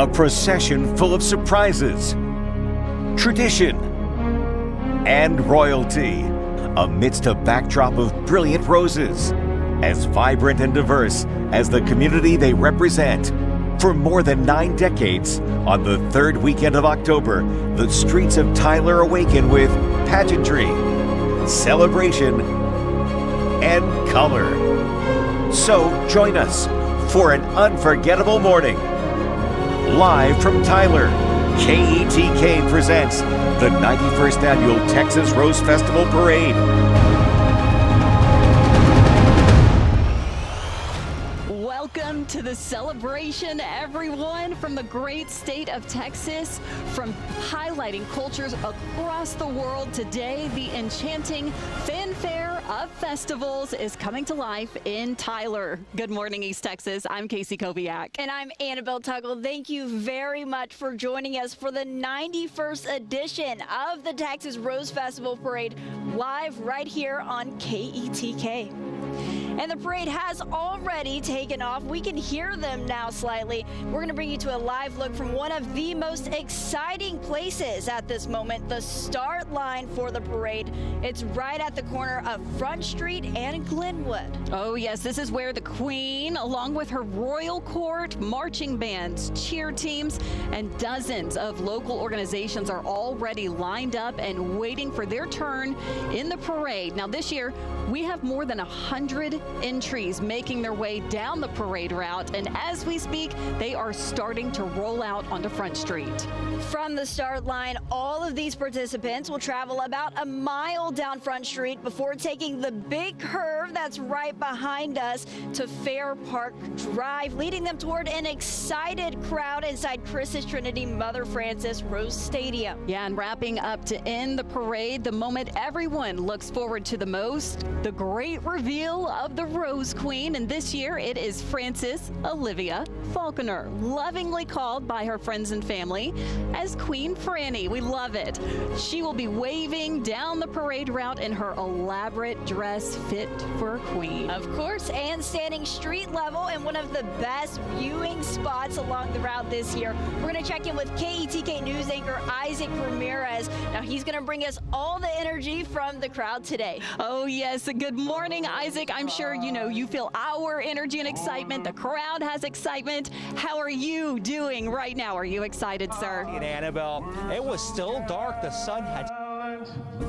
A procession full of surprises, tradition, and royalty amidst a backdrop of brilliant roses, as vibrant and diverse as the community they represent. For more than 9 decades, on the 3rd weekend of October, the streets of Tyler awaken with pageantry, celebration, and color. So join us for an unforgettable morning. Live from Tyler, KETK presents the 91st Annual Texas Rose Festival Parade. Welcome to the celebration, everyone, from the great state of Texas, from highlighting cultures across the world. Today, the enchanting fanfare of festivals is coming to life in Tyler. Good morning, East Texas. I'm Casey Kobiak. And I'm Annabelle Tuggle. Thank you very much for joining us for the 91st edition of the Texas Rose Festival Parade, live right here on KETK. And the parade has already taken off. We can hear them now slightly. We're going to bring you to a live look from one of the most exciting places at this moment, the start line for the parade. It's right at the corner of Front Street and Glenwood. Oh, yes, this is where the Queen, along with her royal court, marching bands, cheer teams, and dozens of local organizations are already lined up and waiting for their turn in the parade. Now, this year, we have more than 100 entries making their way down the parade route, and as we speak, they are starting to roll out onto Front Street. From the start line, all of these participants will travel about a mile down Front Street before taking the big curve that's right behind us to Fair Park Drive, leading them toward an excited crowd inside Chris's Trinity Mother Frances Rose Stadium. Yeah, and wrapping up to end the parade, the moment everyone looks forward to the most, the great reveal of the Rose Queen, and this year it is Frances Olivia Falconer, lovingly called by her friends and family as Queen Franny. We love it. She will be waving down the parade route in her elaborate dress fit for a queen. Of course, and standing street level in one of the best viewing spots along the route this year. We're going to check in with KETK News anchor Isaac Ramirez. Now he's going to bring us all the energy from the crowd today. Oh yes, good morning, Isaac. I'm sure you feel our energy and excitement. The crowd has excitement. How are you doing right now? Are you excited, sir? And Annabelle, it was still dark. The sun had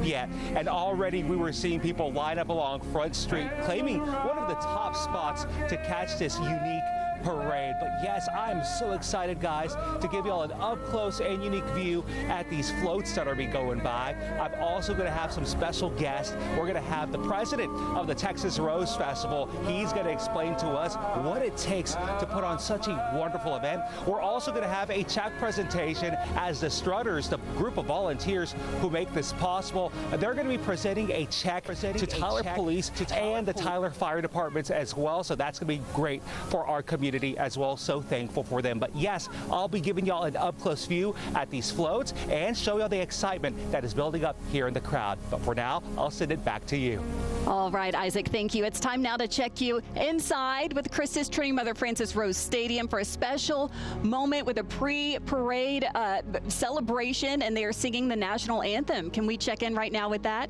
yet, and already we were seeing people line up along Front Street, claiming one of the top spots to catch this unique parade. But yes, I'm so excited, guys, to give y'all an up-close and unique view at these floats that are going by. I'm also going to have some special guests. We're going to have the president of the Texas Rose Festival. He's going to explain to us what it takes to put on such a wonderful event. We're also going to have a check presentation as the Strutters, the group of volunteers who make this possible, they're going to be presenting a check to Tyler Police and the Tyler Fire Departments as well. So that's going to be great for our community as well. So thankful for them. But yes, I'll be giving y'all an up-close view at these floats and show y'all the excitement that is building up here in the crowd. But for now, I'll send it back to you. All right, Isaac, thank you. It's time now to check you inside with Chris's Trinity Mother Frances Rose Stadium for a special moment with a pre-parade celebration, and they are singing the national anthem. Can we check in right now with that?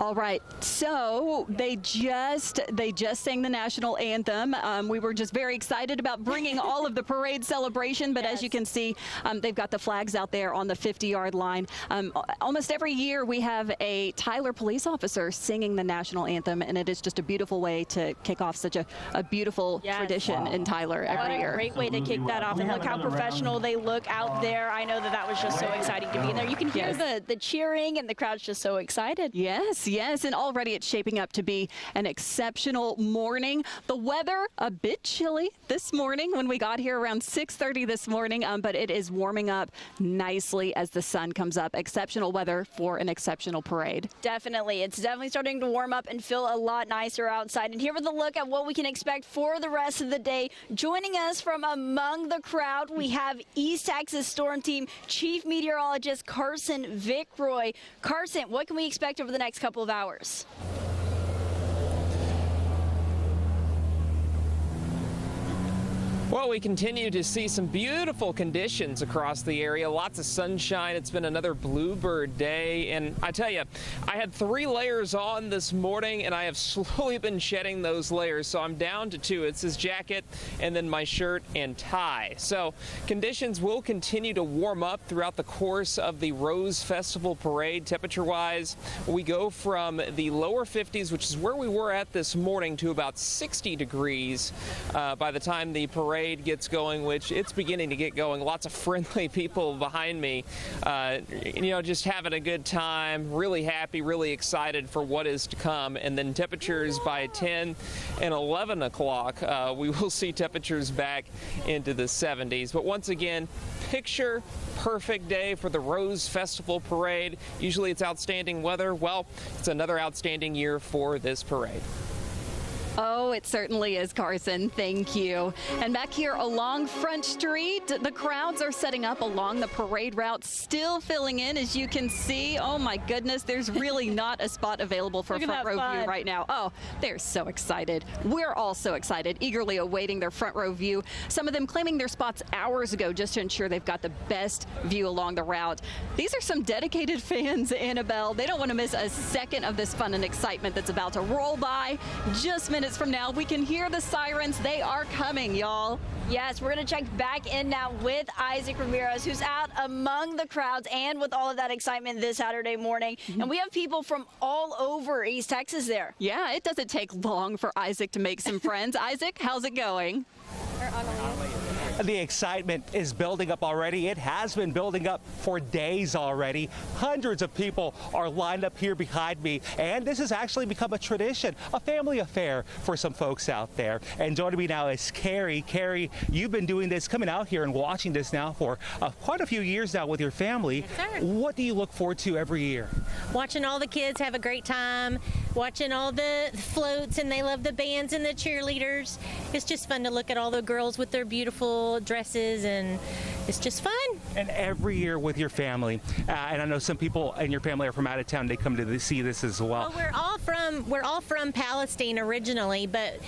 All right, so they just sang the national anthem. We were just very excited about bringing all of the parade celebration, but as you can see, they've got the flags out there on the 50-yard line. Almost every year we have a Tyler police officer singing the national anthem, and it is just a beautiful way to kick off such a beautiful tradition in Tyler every year. Great way to kick that off, and look how professional they look out there. I know that was just so exciting to be in there. You can hear the cheering, and the crowd's just so excited. Yes. Yes, and already it's shaping up to be an exceptional morning. The weather a bit chilly this morning when we got here around 6:30 this morning, but it is warming up nicely as the sun comes up. Exceptional weather for an exceptional parade. Definitely. It's definitely starting to warm up and feel a lot nicer outside. And here with a look at what we can expect for the rest of the day. Joining us from among the crowd, we have East Texas Storm Team Chief Meteorologist Carson Vickroy. Carson, what can we expect over the next couple of hours? Well, we continue to see some beautiful conditions across the area. Lots of sunshine. It's been another bluebird day. And I tell you, I had 3 layers on this morning, and I have slowly been shedding those layers. So I'm down to 2. It's this jacket and then my shirt and tie. So conditions will continue to warm up throughout the course of the Rose Festival Parade. Temperature-wise, we go from the lower 50s, which is where we were at this morning, to about 60 degrees by the time the parade gets going, which it's beginning to get going. Lots of friendly people behind me, just having a good time, really happy, really excited for what is to come. And then temperatures by 10 and 11 o'clock, we will see temperatures back into the 70s. But once again, picture perfect day for the Rose Festival Parade. Usually it's outstanding weather. Well, it's another outstanding year for this parade. Oh, it certainly is, Carson. Thank you. And back here along Front Street, the crowds are setting up along the parade route, still filling in, as you can see. Oh, my goodness, there's really not a spot available for front row view right now. Oh, they're so excited. We're all so excited, eagerly awaiting their front row view. Some of them claiming their spots hours ago just to ensure they've got the best view along the route. These are some dedicated fans, Annabelle. They don't want to miss a second of this fun and excitement that's about to roll by. Just minutes from now, we can hear the sirens. They are coming, y'all. Yes, we're going to check back in now with Isaac Ramirez, who's out among the crowds and with all of that excitement this Saturday morning. And we have people from all over East Texas there. Yeah, it doesn't take long for Isaac to make some friends. Isaac, how's it going? The excitement is building up already. It has been building up for days already. Hundreds of people are lined up here behind me, and this has actually become a tradition, a family affair for some folks out there. And joining me now is Carrie. Carrie, you've been doing this, coming out here and watching this now for quite a few years now with your family. Yes, sir. What do you look forward to every year? Watching all the kids have a great time, watching all the floats, and they love the bands and the cheerleaders. It's just fun to look at all the girls with their beautiful dresses, and it's just fun. And every year with your family, and I know some people in your family are from out of town, they come to see this as well. Well, we're all from Palestine originally, but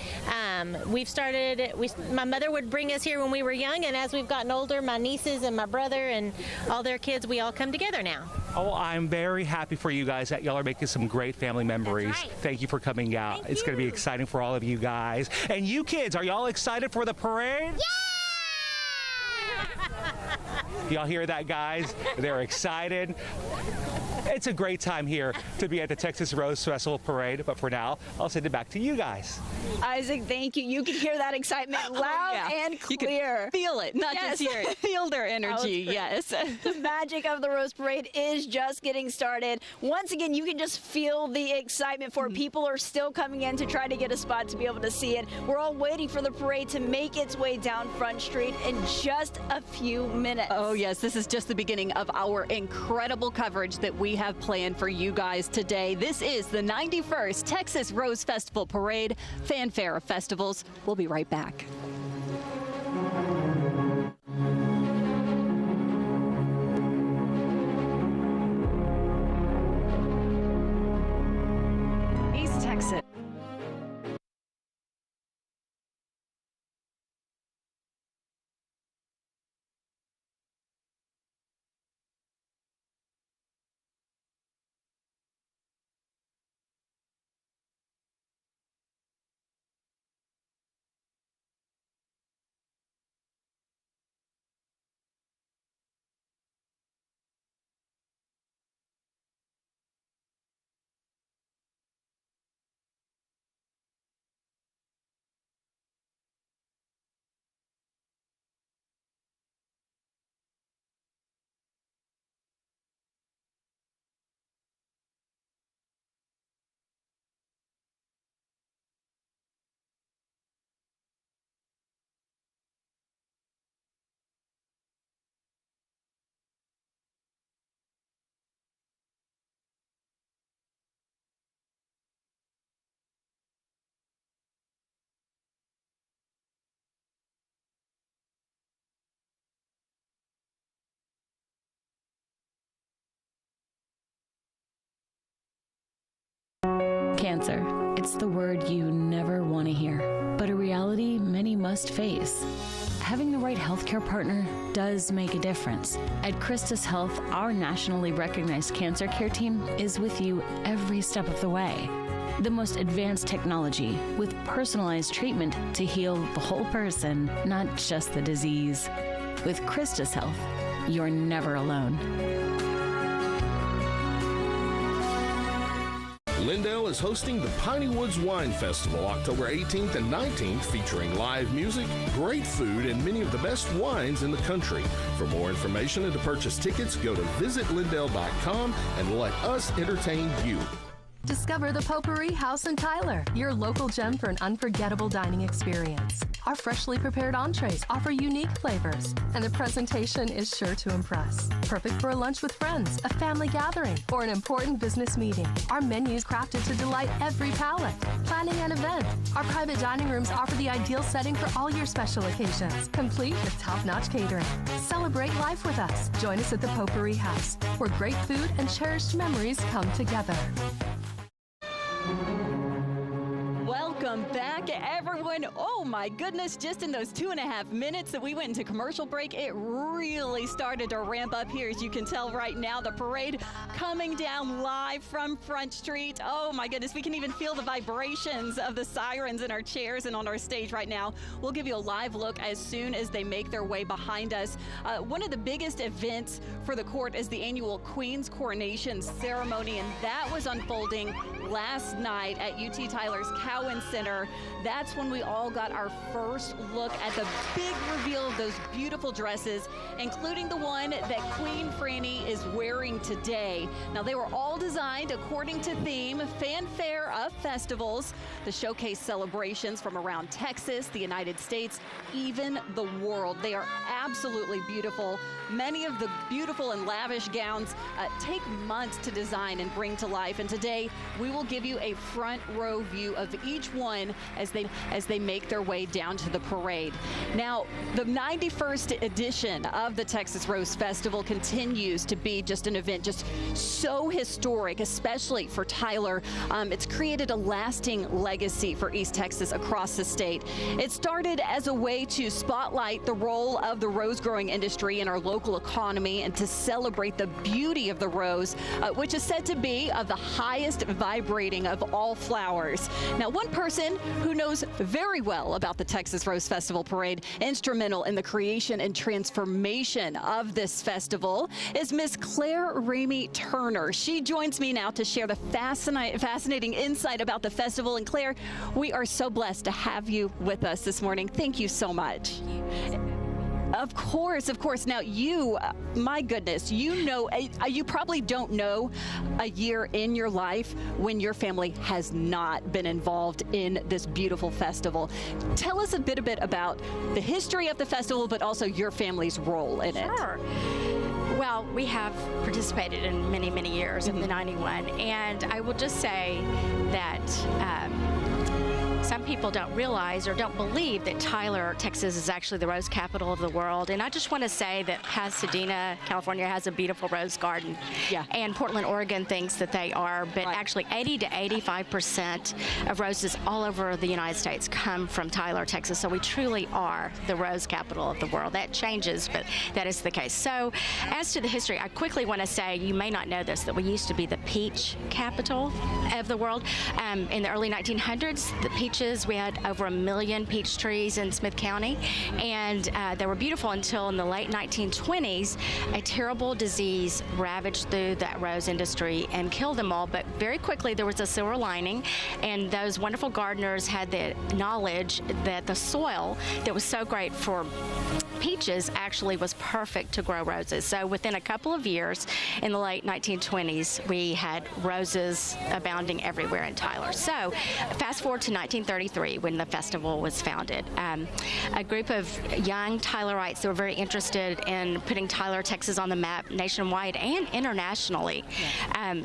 my mother would bring us here when we were young, and as we've gotten older, my nieces and my brother and all their kids, we all come together now. Oh, I'm very happy for you guys that y'all are making some great family memories. That's right. Thank you for coming out. Thank It's going to be you. exciting for all of you guys. And you kids, are y'all excited for the parade? Y'all hear that, guys? They're excited. It's a great time here to be at the Texas Rose Festival Parade, but for now, I'll send it back to you guys. Isaac, thank you. You can hear that excitement loud and You clear. can feel it, not Yes. just hear it. Feel their energy, yes. The magic of the Rose Parade is just getting started. Once again, you can just feel the excitement for it. People are still coming in to try to get a spot to be able to see it. We're all waiting for the parade to make its way down Front Street in just a few minutes. Oh, yes, this is just the beginning of our incredible coverage that we have planned for you guys today. This is the 91st Texas Rose Festival Parade, fanfare of festivals. We'll be right back. East Texas. Cancer. It's the word you never want to hear, but a reality many must face. Having the right healthcare partner does make a difference. At Christus Health, our nationally recognized cancer care team is with you every step of the way. The most advanced technology with personalized treatment to heal the whole person, not just the disease. With Christus Health, you're never alone. Lindale is hosting the Piney Woods Wine Festival October 18th and 19th, featuring live music, great food, and many of the best wines in the country. For more information and to purchase tickets, go to visitlindale.com and let us entertain you. Discover the Potpourri House in Tyler, your local gem for an unforgettable dining experience. Our freshly prepared entrees offer unique flavors, and the presentation is sure to impress. Perfect for a lunch with friends, a family gathering, or an important business meeting. Our menu is crafted to delight every palate. Planning an event, our private dining rooms offer the ideal setting for all your special occasions, complete with top-notch catering. Celebrate life with us. Join us at the Potpourri House, where great food and cherished memories come together. Welcome back, everyone. Oh my goodness, just in those 2.5 minutes that we went into commercial break, it really started to ramp up here. As you can tell right now, the parade coming down live from Front Street. Oh my goodness, we can even feel the vibrations of the sirens in our chairs and on our stage right now. We'll give you a live look as soon as they make their way behind us. One of the biggest events for the court is the annual Queen's Coronation Ceremony, and that was unfolding last night at UT Tyler's Cowan Center. That's when we all got our first look at the big reveal of those beautiful dresses, including the one that Queen Franny is wearing today. Now, they were all designed according to theme, fanfare of festivals, the showcase celebrations from around Texas, the United States, even the world. They are absolutely beautiful. Many of the beautiful and lavish gowns take months to design and bring to life, and today we will give you a front row view of each one as they make their way down to the parade. Now, the 91st edition of the Texas Rose Festival continues to be just an event just so historic, especially for Tyler. It's created a lasting legacy for East Texas across the state. It started as a way to spotlight the role of the rose growing industry in our local economy and to celebrate the beauty of the rose, which is said to be of the highest vibrating of all flowers. Now, one person who knows very well about the Texas Rose Festival Parade, instrumental in the creation and transformation of this festival, is Miss Claire Ramey Turner. She joins me now to share the fascinating insight about the festival. And Claire, we are so blessed to have you with us this morning. Thank you so much. Of course, of course. Now, you, my goodness, you know, you probably don't know a year in your life when your family has not been involved in this beautiful festival. Tell us a bit about the history of the festival, but also your family's role in it. Sure. Well, we have participated in many, many years in the 91, and I will just say that some people don't realize or don't believe that Tyler, Texas is actually the rose capital of the world. And I just want to say that Pasadena, California has a beautiful rose garden. Yeah. And Portland, Oregon thinks that they are, but actually 80 to 85% of roses all over the United States come from Tyler, Texas. So we truly are the rose capital of the world. That changes, but that is the case. So as to the history, I quickly want to say, you may not know this, that we used to be the peach capital of the world. In the early 1900s, the peaches, we had over 1 million peach trees in Smith County, and they were beautiful until in the late 1920s, a terrible disease ravaged through that rose industry and killed them all. But very quickly, there was a silver lining, and those wonderful gardeners had the knowledge that the soil that was so great for peaches actually was perfect to grow roses. So within a couple of years, in the late 1920s, we had roses abounding everywhere in Tyler. So fast forward to 1933, when the festival was founded. A group of young Tylerites that were very interested in putting Tyler, Texas on the map nationwide and internationally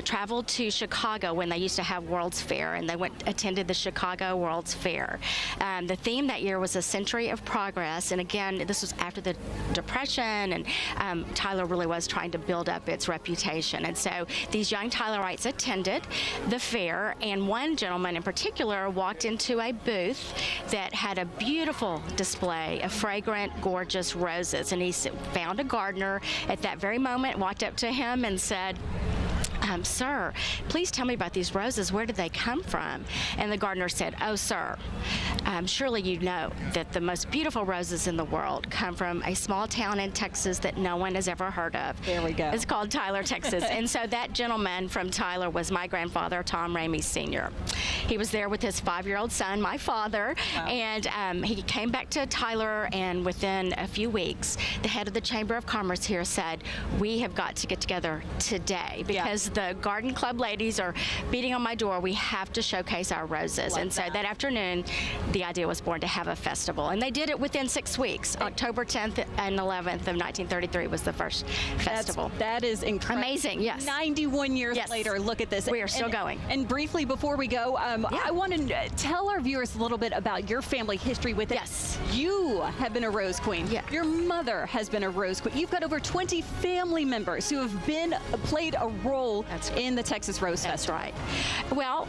traveled to Chicago when they used to have World's Fair, and they attended the Chicago World's Fair. The theme that year was a century of progress, and again, this was after the Depression, and Tyler really was trying to build up its reputation. And so these young Tylerites attended the fair, and one gentleman in particular walked into a booth that had a beautiful display of fragrant, gorgeous roses, and he found a gardener at that very moment, walked up to him and said, "Sir, please tell me about these roses. Where did they come from?" And the gardener said, "Oh, sir, surely you know that the most beautiful roses in the world come from a small town in Texas that no one has ever heard of." There we go. It's called Tyler, Texas. And so that gentleman from Tyler was my grandfather, Tom Ramey Sr. He was there with his 5-year-old son, my father, and he came back to Tyler, and within a few weeks, the head of the Chamber of Commerce here said, "We have got to get together today because the garden club ladies are beating on my door. We have to showcase our roses." And so that afternoon, the idea was born to have a festival. And they did it within 6 weeks. October 10th and 11th of 1933 was the first festival. That is incredible. Amazing, yes. 91 years later, look at this. We are still going. And briefly, before we go, I want to tell our viewers a little bit about your family history with it. Yes. You have been a Rose Queen. Yeah. Your mother has been a Rose Queen. You've got over 20 family members who have played a role in the Texas Rose Festival. That's right. Well,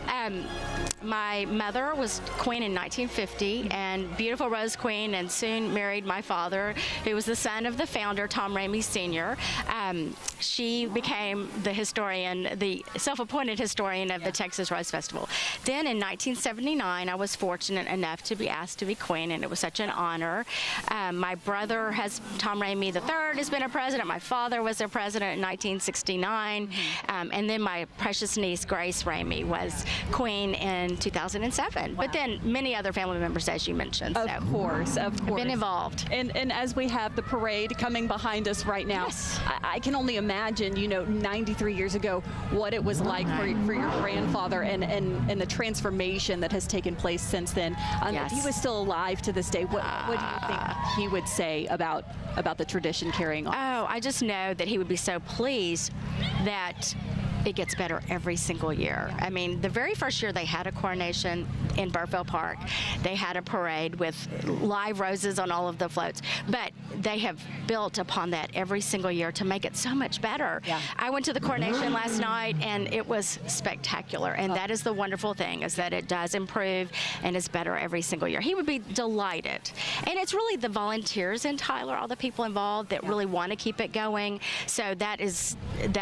my mother was queen in 1950 and beautiful Rose Queen, and soon married my father, who was the son of the founder, Tom Ramey Sr. She became the historian, the self-appointed historian of the Texas Rose Festival. Then in 1979, I was fortunate enough to be asked to be queen, and it was such an honor. My brother, Tom Ramey III, has been a president. My father was a president in 1969. And then my precious niece, Grace Ramey, was queen in 2007. Wow. But then many other family members, as you mentioned. Of course. Been involved. And as we have the parade coming behind us right now, I can only imagine, 93 years ago, what it was like for your grandfather and the transformation that has taken place since then. If he was still alive to this day, what do you think he would say about the tradition carrying on? Oh, I just know that he would be so pleased that it gets better every single year. I mean, the very first year they had a coronation in Burfell Park, they had a parade with live roses on all of the floats, but they have built upon that every single year to make it so much better. Yeah. I went to the coronation last night, and it was spectacular, and that is the wonderful thing, is that it does improve and is better every single year. He would be delighted. And it's really the volunteers in Tyler, all the people involved that really want to keep it going. So that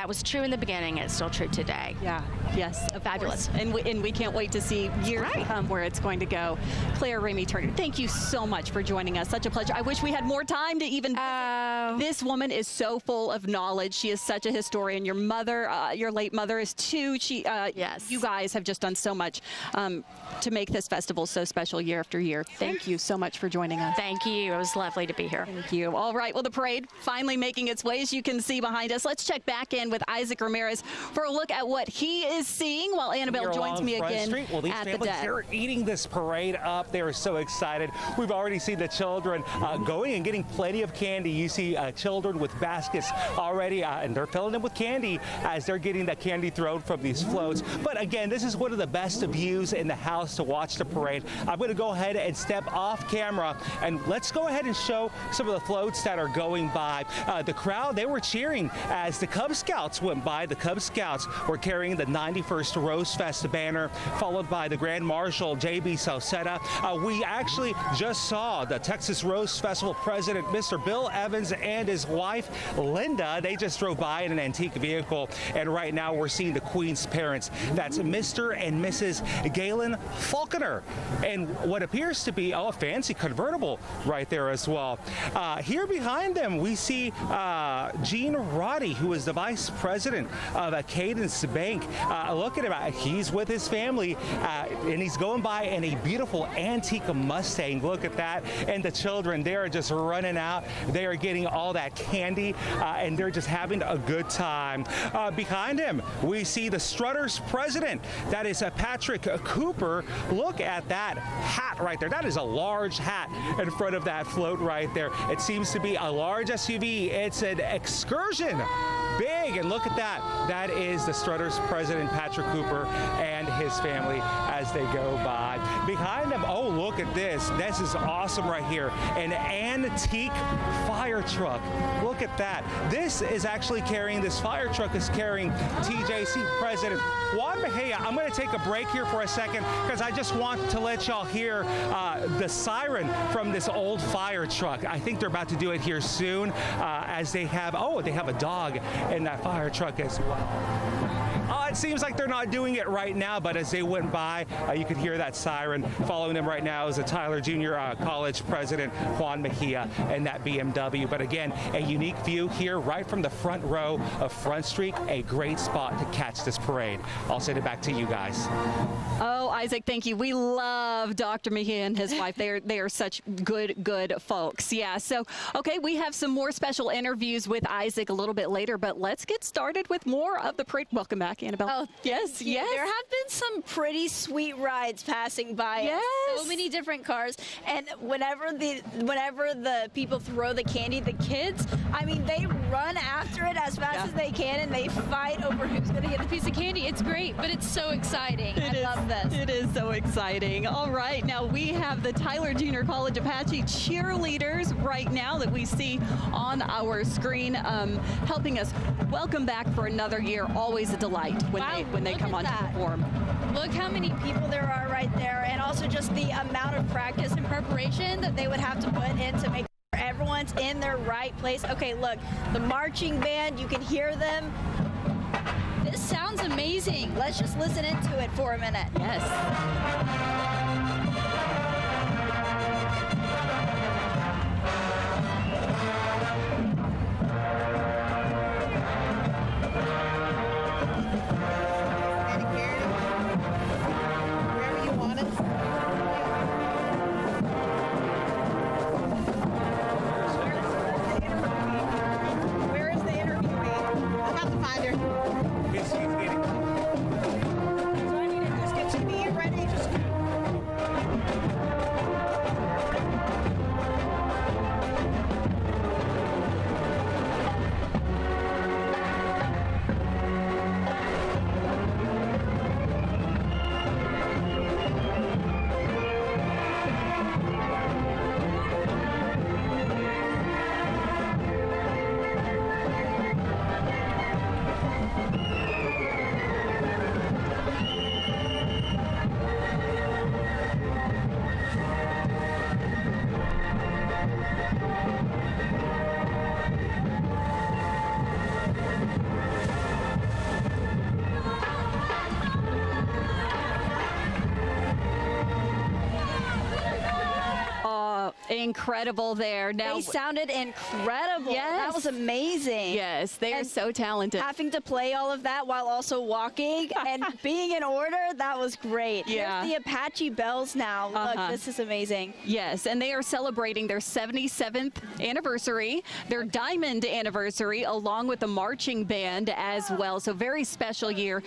was true in the beginning, and it's still true today. Yeah. Yes. Fabulous. And we can't wait to see years to come where it's going to go. Claire Ramey Turner, thank you so much for joining us. Such a pleasure. I wish we had more time to even visit. This woman is so full of knowledge. She is such a historian. Your mother, your late mother, is too. Yes. You guys have just done so much to make this festival so special year after year. Thank you so much for joining us. Thank you. It was lovely to be here. Thank you. All right. Well, the parade finally making its way, as you can see behind us. Let's check back in with Isaac Ramirez for a look at what he is seeing while Annabelle joins me again at the deck. They're eating this parade up. They are so excited. We've already seen the children going and getting plenty of candy. You see children with baskets already, and they're filling them with candy as they're getting that candy thrown from these floats. But again, this is one of the best views in the house to watch the parade. I'm going to go ahead and step off camera, and let's go ahead and show some of the floats that are going by. The crowd, they were cheering as the Cub Scouts went by. The Cub Scouts were carrying the 91st Rose Fest banner, followed by the Grand Marshal, J.B. Salcetta. We actually just saw the Texas Rose Festival president, Mr. Bill Evans, and his wife, Linda. They just drove by in an antique vehicle, and right now we're seeing the Queen's parents. That's Mr. and Mrs. Galen Falconer, and what appears to be a fancy convertible right there as well. Here behind them, we see Gene Roddy, who is the vice president of Cadence Bank. Look at him. He's with his family, and he's going by in a beautiful antique Mustang. Look at that. And the children, they are just running out. They are getting all that candy, and they're just having a good time. Behind him, we see the Strutters president. That is Patrick Cooper. Look at that hat right there. That is a large hat in front of that float right there. It seems to be a large SUV. It's an excursion big. And look at that. That is the Strutters president, Patrick Cooper, and his family as they go by. Behind them, oh, look at this. This is awesome right here. An antique fire truck. Look at that. This is actually carrying, this fire truck is carrying TJC President Juan Mejia. I'm going to take a break here for a second because I just want to let y'all hear the siren from this old fire truck. I think they're about to do it here soon as they have, oh, they have a dog in that fire truck as well. It seems like they're not doing it right now, but as they went by, you could hear that siren. Following them right now is the Tyler Junior College president, Juan Mejia, and that BMW. But again, a unique view here right from the front row of Front Street, a great spot to catch this parade. I'll send it back to you guys. Oh, Isaac, thank you. We love Dr. Mejia and his wife. They are such good folks. Yeah, so, okay, we have some more special interviews with Isaac a little bit later, but let's get started with more of the parade. Welcome back, Annabelle. Oh, yes. There have been some pretty sweet rides passing by. Yes. So many different cars, and whenever the people throw the candy, the kids, I mean, they run after it as fast as they can, and they fight over who's going to get the piece of candy. It's great, but it's so exciting. I love this. It is so exciting. All right, now we have the Tyler Junior College Apache cheerleaders right now that we see on our screen, helping us welcome back for another year. Always a delight when they come on to perform. Look how many people there are right there, and also just the amount of practice and preparation that they would have to put in to make sure everyone's in their right place. Okay, look, the marching band, you can hear them. This sounds amazing. Let's just listen into it for a minute. Yes. Incredible there. Now they sounded incredible. Yes. That was amazing. Yes, they are so talented. Having to play all of that while also walking and being in order, that was great. Yeah. Here's the Apache bells now. Look, this is amazing. Yes, and they are celebrating their 77th anniversary, their diamond anniversary, along with the marching band as well. So very special year.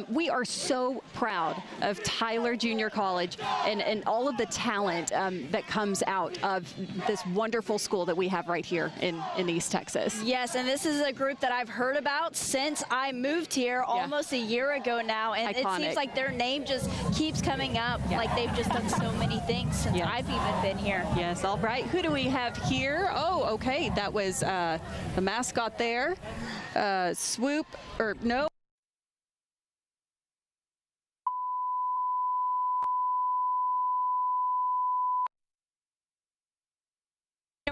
We are so proud of Tyler Junior College and all of the talent that comes out of this wonderful school that we have right here in East Texas. Yes, and this is a group that I've heard about since I moved here almost a year ago now, and Iconic. It seems like their name just keeps coming up, like they've just done so many things since I've even been here. Yes, all right. Who do we have here? Oh, okay, that was the mascot there. Swoop, or no.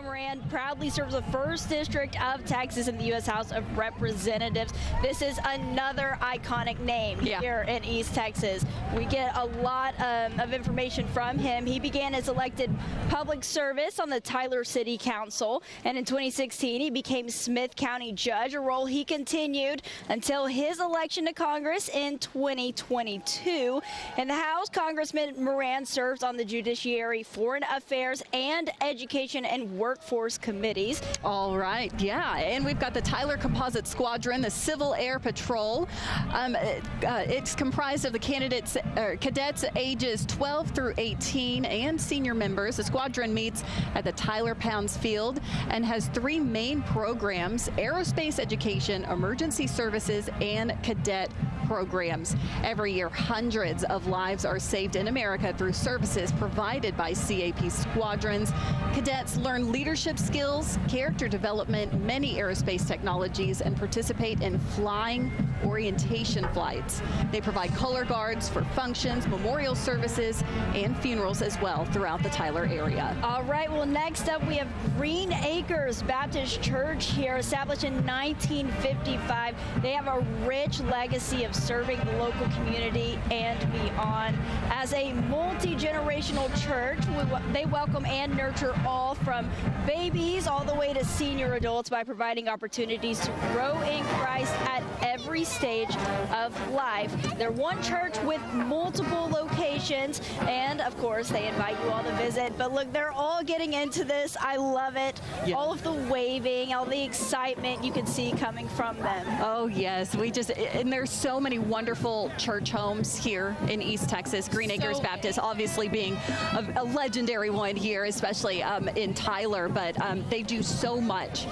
Moran proudly serves the 1st District of Texas in the U.S. House of Representatives. This is another iconic name here in East Texas. We get a lot of information from him. He began his elected public service on the Tyler City Council, and in 2016 he became Smith County Judge, a role he continued until his election to Congress in 2022. In the House, Congressman Moran serves on the Judiciary, Foreign Affairs, and Education and Workforce workforce committees. All right, yeah, and we've got the Tyler Composite Squadron, the Civil Air Patrol. It's comprised of the cadets ages 12 through 18 and senior members. The squadron meets at the Tyler Pounds Field and has 3 main programs: aerospace education, emergency services, and cadet programs. Every year, hundreds of lives are saved in America through services provided by CAP squadrons. Cadets learn leadership skills, character development, many aerospace technologies, and participate in flying orientation flights. They provide color guards for functions, memorial services, and funerals as well throughout the Tyler area. All right, well, next up we have Green Acres Baptist Church here, established in 1955. They have a rich legacy of serving the local community and beyond. As a multi-generational church, they welcome and nurture all from babies all the way to senior adults by providing opportunities to grow in Christ at every stage of life. They're one church with multiple locations, and of course they invite you all to visit. But look, they're all getting into this. I love it. Yeah. All of the waving, all the excitement you can see coming from them. Oh yes, and there's so many wonderful church homes here in East Texas. Green Acres Baptist obviously being a legendary one here, especially in Tyler, but they do so much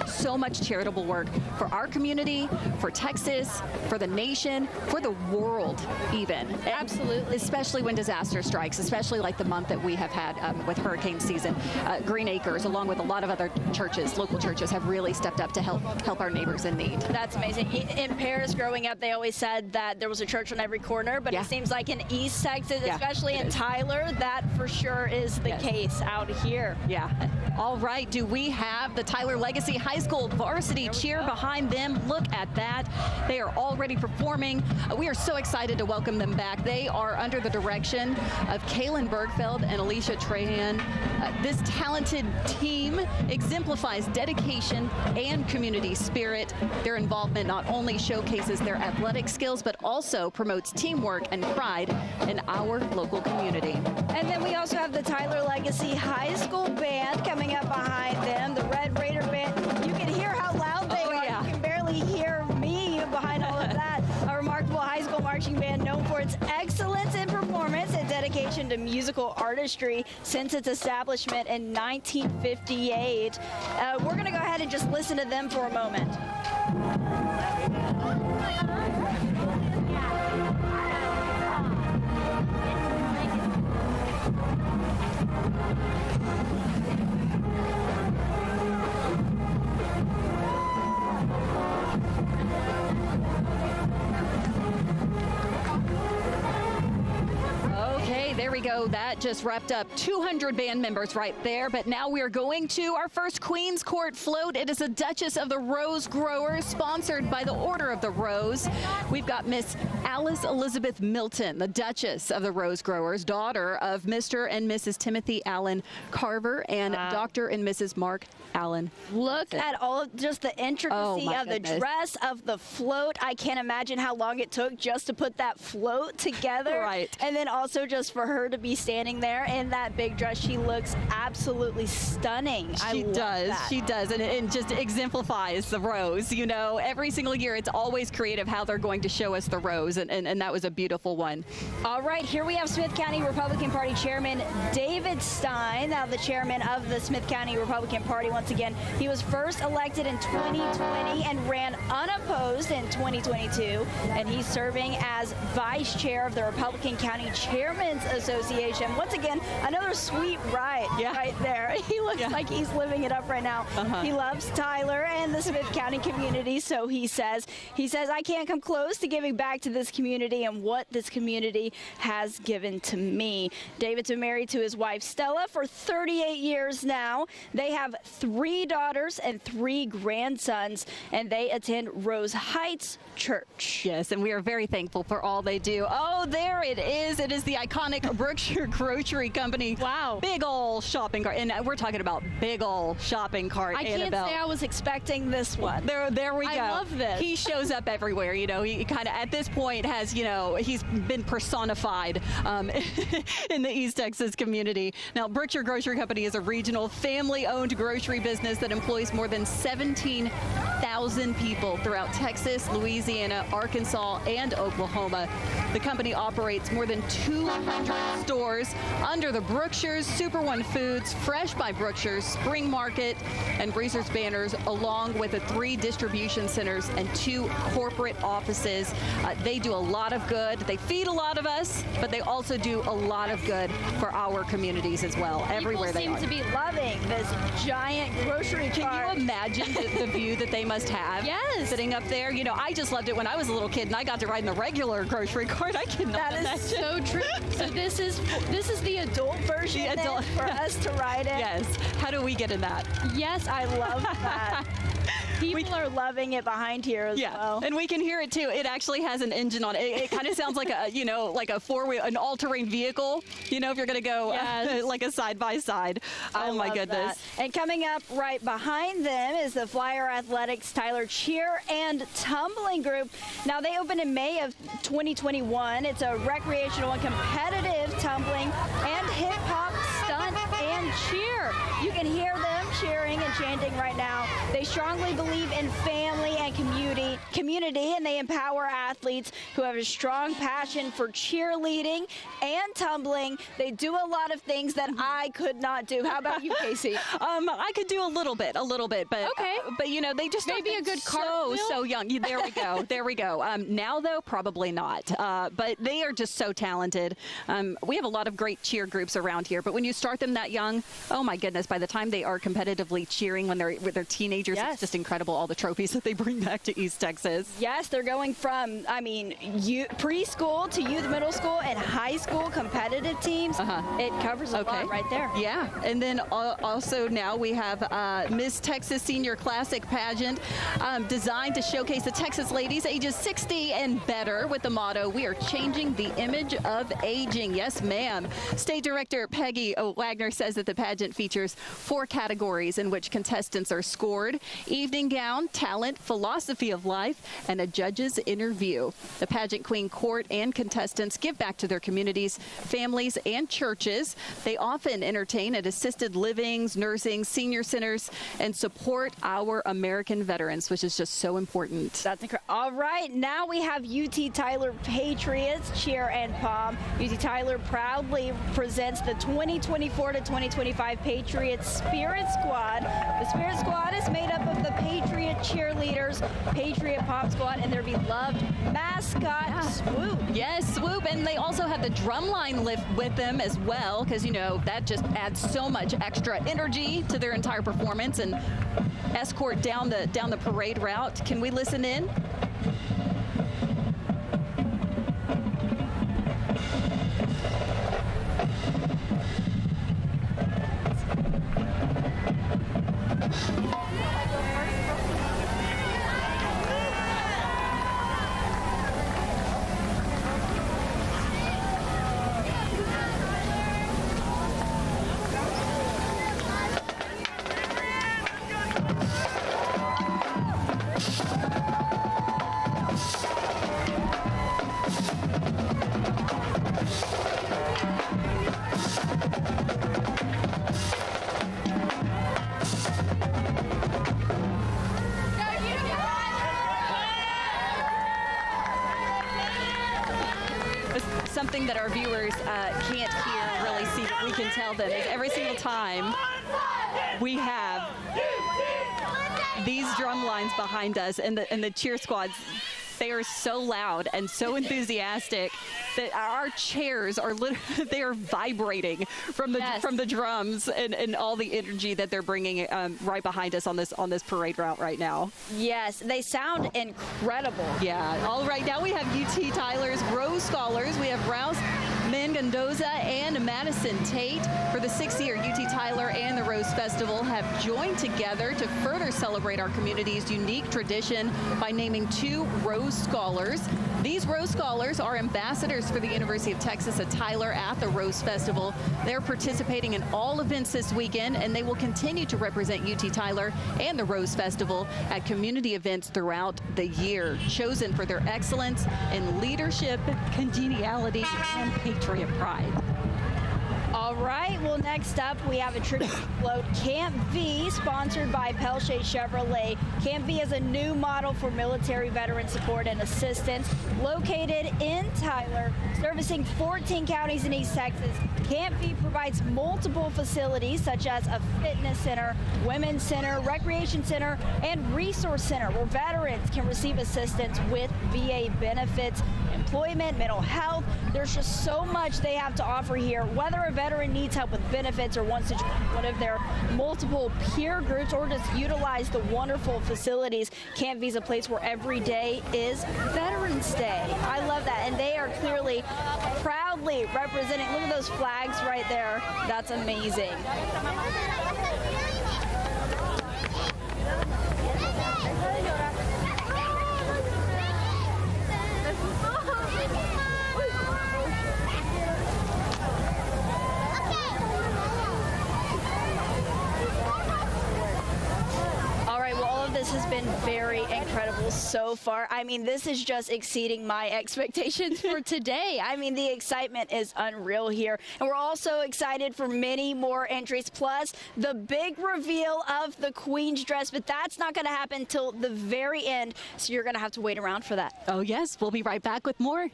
charitable work for our community, for Texas, for the nation, for the world even. Absolutely. Especially when disaster strikes, especially like the month that we have had with hurricane season. Green Acres, along with a lot of other churches, local churches, have really stepped up to help our neighbors in need. That's amazing. In Paris, growing up, they always said that there was a church on every corner, but it seems like in East Texas, especially in Tyler, that for sure is the case out here. Yeah. All right. Do we have the Tyler Legacy High School varsity cheer behind them? Look at that. They are already performing. We are so excited to welcome them back. They are under the direction of Kaylin Bergfeld and Alicia Trahan. This talented team exemplifies dedication and community spirit. Their involvement not only showcases their athletic skills, but also promotes teamwork and pride in our local community. And then we also have the Tyler Legacy High School Band coming up behind them, the Red Raider Band. You can hear how loud they are. You can barely hear me behind all of that. A remarkable high school marching band known for its excellence in performance and dedication to musical artistry since its establishment in 1958. We're going to go ahead and just listen to them for a moment. Okay, there we go. That just wrapped up 200 band members right there. But now we are going to our first Queen's Court float. It is a Duchess of the Rose Growers, sponsored by the Order of the Rose. We've got Miss Alice Elizabeth Milton, the Duchess of the Rose Growers, daughter of Mr. and Mrs. Timothy Allen Carver and Dr. and Mrs. Mark Allen. Look at all of just the intricacy of the dress, of the float. I can't imagine how long it took just to put that float together. Right. And then also just for her to be standing there in that big dress. She looks absolutely stunning. She does, and it just exemplifies the rose. You know, every single year it's always creative how they're going to show us the rose, and that was a beautiful one. All right, here we have Smith County Republican Party Chairman David Stein, now the chairman of the Smith County Republican Party. Once again, he was first elected in 2020 and ran unopposed in 2022, and he's serving as vice chair of the Republican County Chairman's Association. Once again, another sweet ride right there. He looks like he's living it up right now. He loves Tyler and the Smith County community, so he says, I can't come close to giving back to this community and what this community has given to me. David's been married to his wife Stella for 38 years now. They have 3 daughters and 3 grandsons, and they attend Rose Heights Church. Yes, and we are very thankful for all they do. Oh, there it is. It is the iconic Brookshire Grocery Company. Wow. Big old shopping cart. And we're talking about big old shopping cart, I can't Annabelle. say I was expecting this one. There we go. I love this. He shows up everywhere. You know, he kind of at this point has, you know, he's been personified in the East Texas community. Now, Brookshire Grocery Company is a regional family-owned grocery business that employs more than 17,000 people throughout Texas, Louisiana, Arkansas, and Oklahoma. The company operates more than 200 stores under the Brookshire's, Super One Foods, Fresh by Brookshire's, Spring Market, and Breezer's banners, along with the 3 distribution centers and 2 corporate offices. They do a lot of good. They feed a lot of us, but they also do a lot of good for our communities as well, everywhere they People are. seem to be loving this giant grocery Can cart. you imagine the view that they must have? Yes. Sitting up there. You know, I just loved it when I was a little kid and I got to ride in the regular grocery cart. I cannot That is imagine. so true. So this is the adult version The adult- then for us to ride in. Yes. How do we get in that? Yes, I love that. People are loving it behind here as well. And we can hear it too. It actually has an engine on it. It kind of sounds like a, you know, like a four-wheel, an all-terrain vehicle. You know, if you're going to go Yes. like a side-by-side. I Oh my love goodness. that. And coming up right behind them is the Flyer Athletics Tyler Cheer and Tumbling Group. Now they opened in May of 2021. It's a recreational and competitive tumbling and hip hop stunt and cheer. You can hear them cheering and chanting right now. They strongly believe in family and community, and they empower athletes who have a strong passion for cheerleading and tumbling. They do a lot of things that I could not do. How about you, Casey? I could do a little bit, but Okay. But you know, they just Maybe started a good so cartwheel? young. Yeah, there we go, there we go. Now though, probably not. But they are just so talented. We have a lot of great cheer groups around here, but when you start them that young, oh my goodness, by the time they are competitively cheering when they're teenagers, Yes. it's just incredible all the trophies that they bring back to East Texas. Yes, they're going from, preschool to youth middle school and high school competitive teams. It covers a lot right there. Yeah, and then also now we have Miss Texas Senior Classic Pageant designed to showcase the Texas ladies ages 60 and better with the motto, "We are changing the image of aging." Yes, ma'am. State Director Peggy Wagner says that the pageant features 4 categories in which contestants are scored: evening gown, talent, philosophy of life, and a judge's interview. The pageant queen court and contestants give back to their communities, families, and churches. They often entertain at assisted livings, nursing, senior centers, and support our American veterans, which is just so important. That's incredible. All right, now we have UT Tyler Patriots Cheer and Pom. UT Tyler proudly presents the 2024 to 2025 Patriots Spirit Squad. The Spirit Squad is made up of the Patriot cheerleaders, Patriot Pom Squad, and their beloved mascot, Swoop. Yes, Swoop, and they also have the drumline lift with them as well, because you know that just adds so much extra energy to their entire performance and escort down the parade route. Can we listen in? Something that our viewers can't hear, really see, but we can tell them is every single time we have these drum lines behind us and the cheer squads. They are so loud and so enthusiastic that our chairs are they are vibrating from the drums and all the energy that they're bringing right behind us on this parade route right now. Yes, they sound incredible. Yeah. All right, now we have UT Tyler's Rose Scholars. We have Rouse Mangandoza and Madison Tate. For the 6th year, UT Tyler and the Rose Festival have joined together to further celebrate our community's unique tradition by naming 2 Rose Scholars. These Rose Scholars are ambassadors for the University of Texas at Tyler at the Rose Festival. They're participating in all events this weekend, and they will continue to represent UT Tyler and the Rose Festival at community events throughout the year, chosen for their excellence in leadership, congeniality, and patriot pride. All right, well, next up, we have a tribute float, Camp V, sponsored by Pelche Chevrolet. Camp V is a new model for military veteran support and assistance located in Tyler, servicing 14 counties in East Texas. Camp V provides multiple facilities such as a fitness center, women's center, recreation center, and resource center where veterans can receive assistance with VA benefits, employment, mental health. There's just so much they have to offer here, whether a veteran needs help with benefits or wants to join one of their multiple peer groups or just utilize the wonderful facilities. Camp V is a place where every day is Veterans Day. I love that, and they are clearly proudly representing. Look at those flags right there. That's amazing. This has been very incredible so far. I mean, this is just exceeding my expectations for today. I mean, the excitement is unreal here. And we're also excited for many more entries, plus the big reveal of the Queen's dress. But that's not going to happen till the very end, so you're going to have to wait around for that. Oh, yes. We'll be right back with more.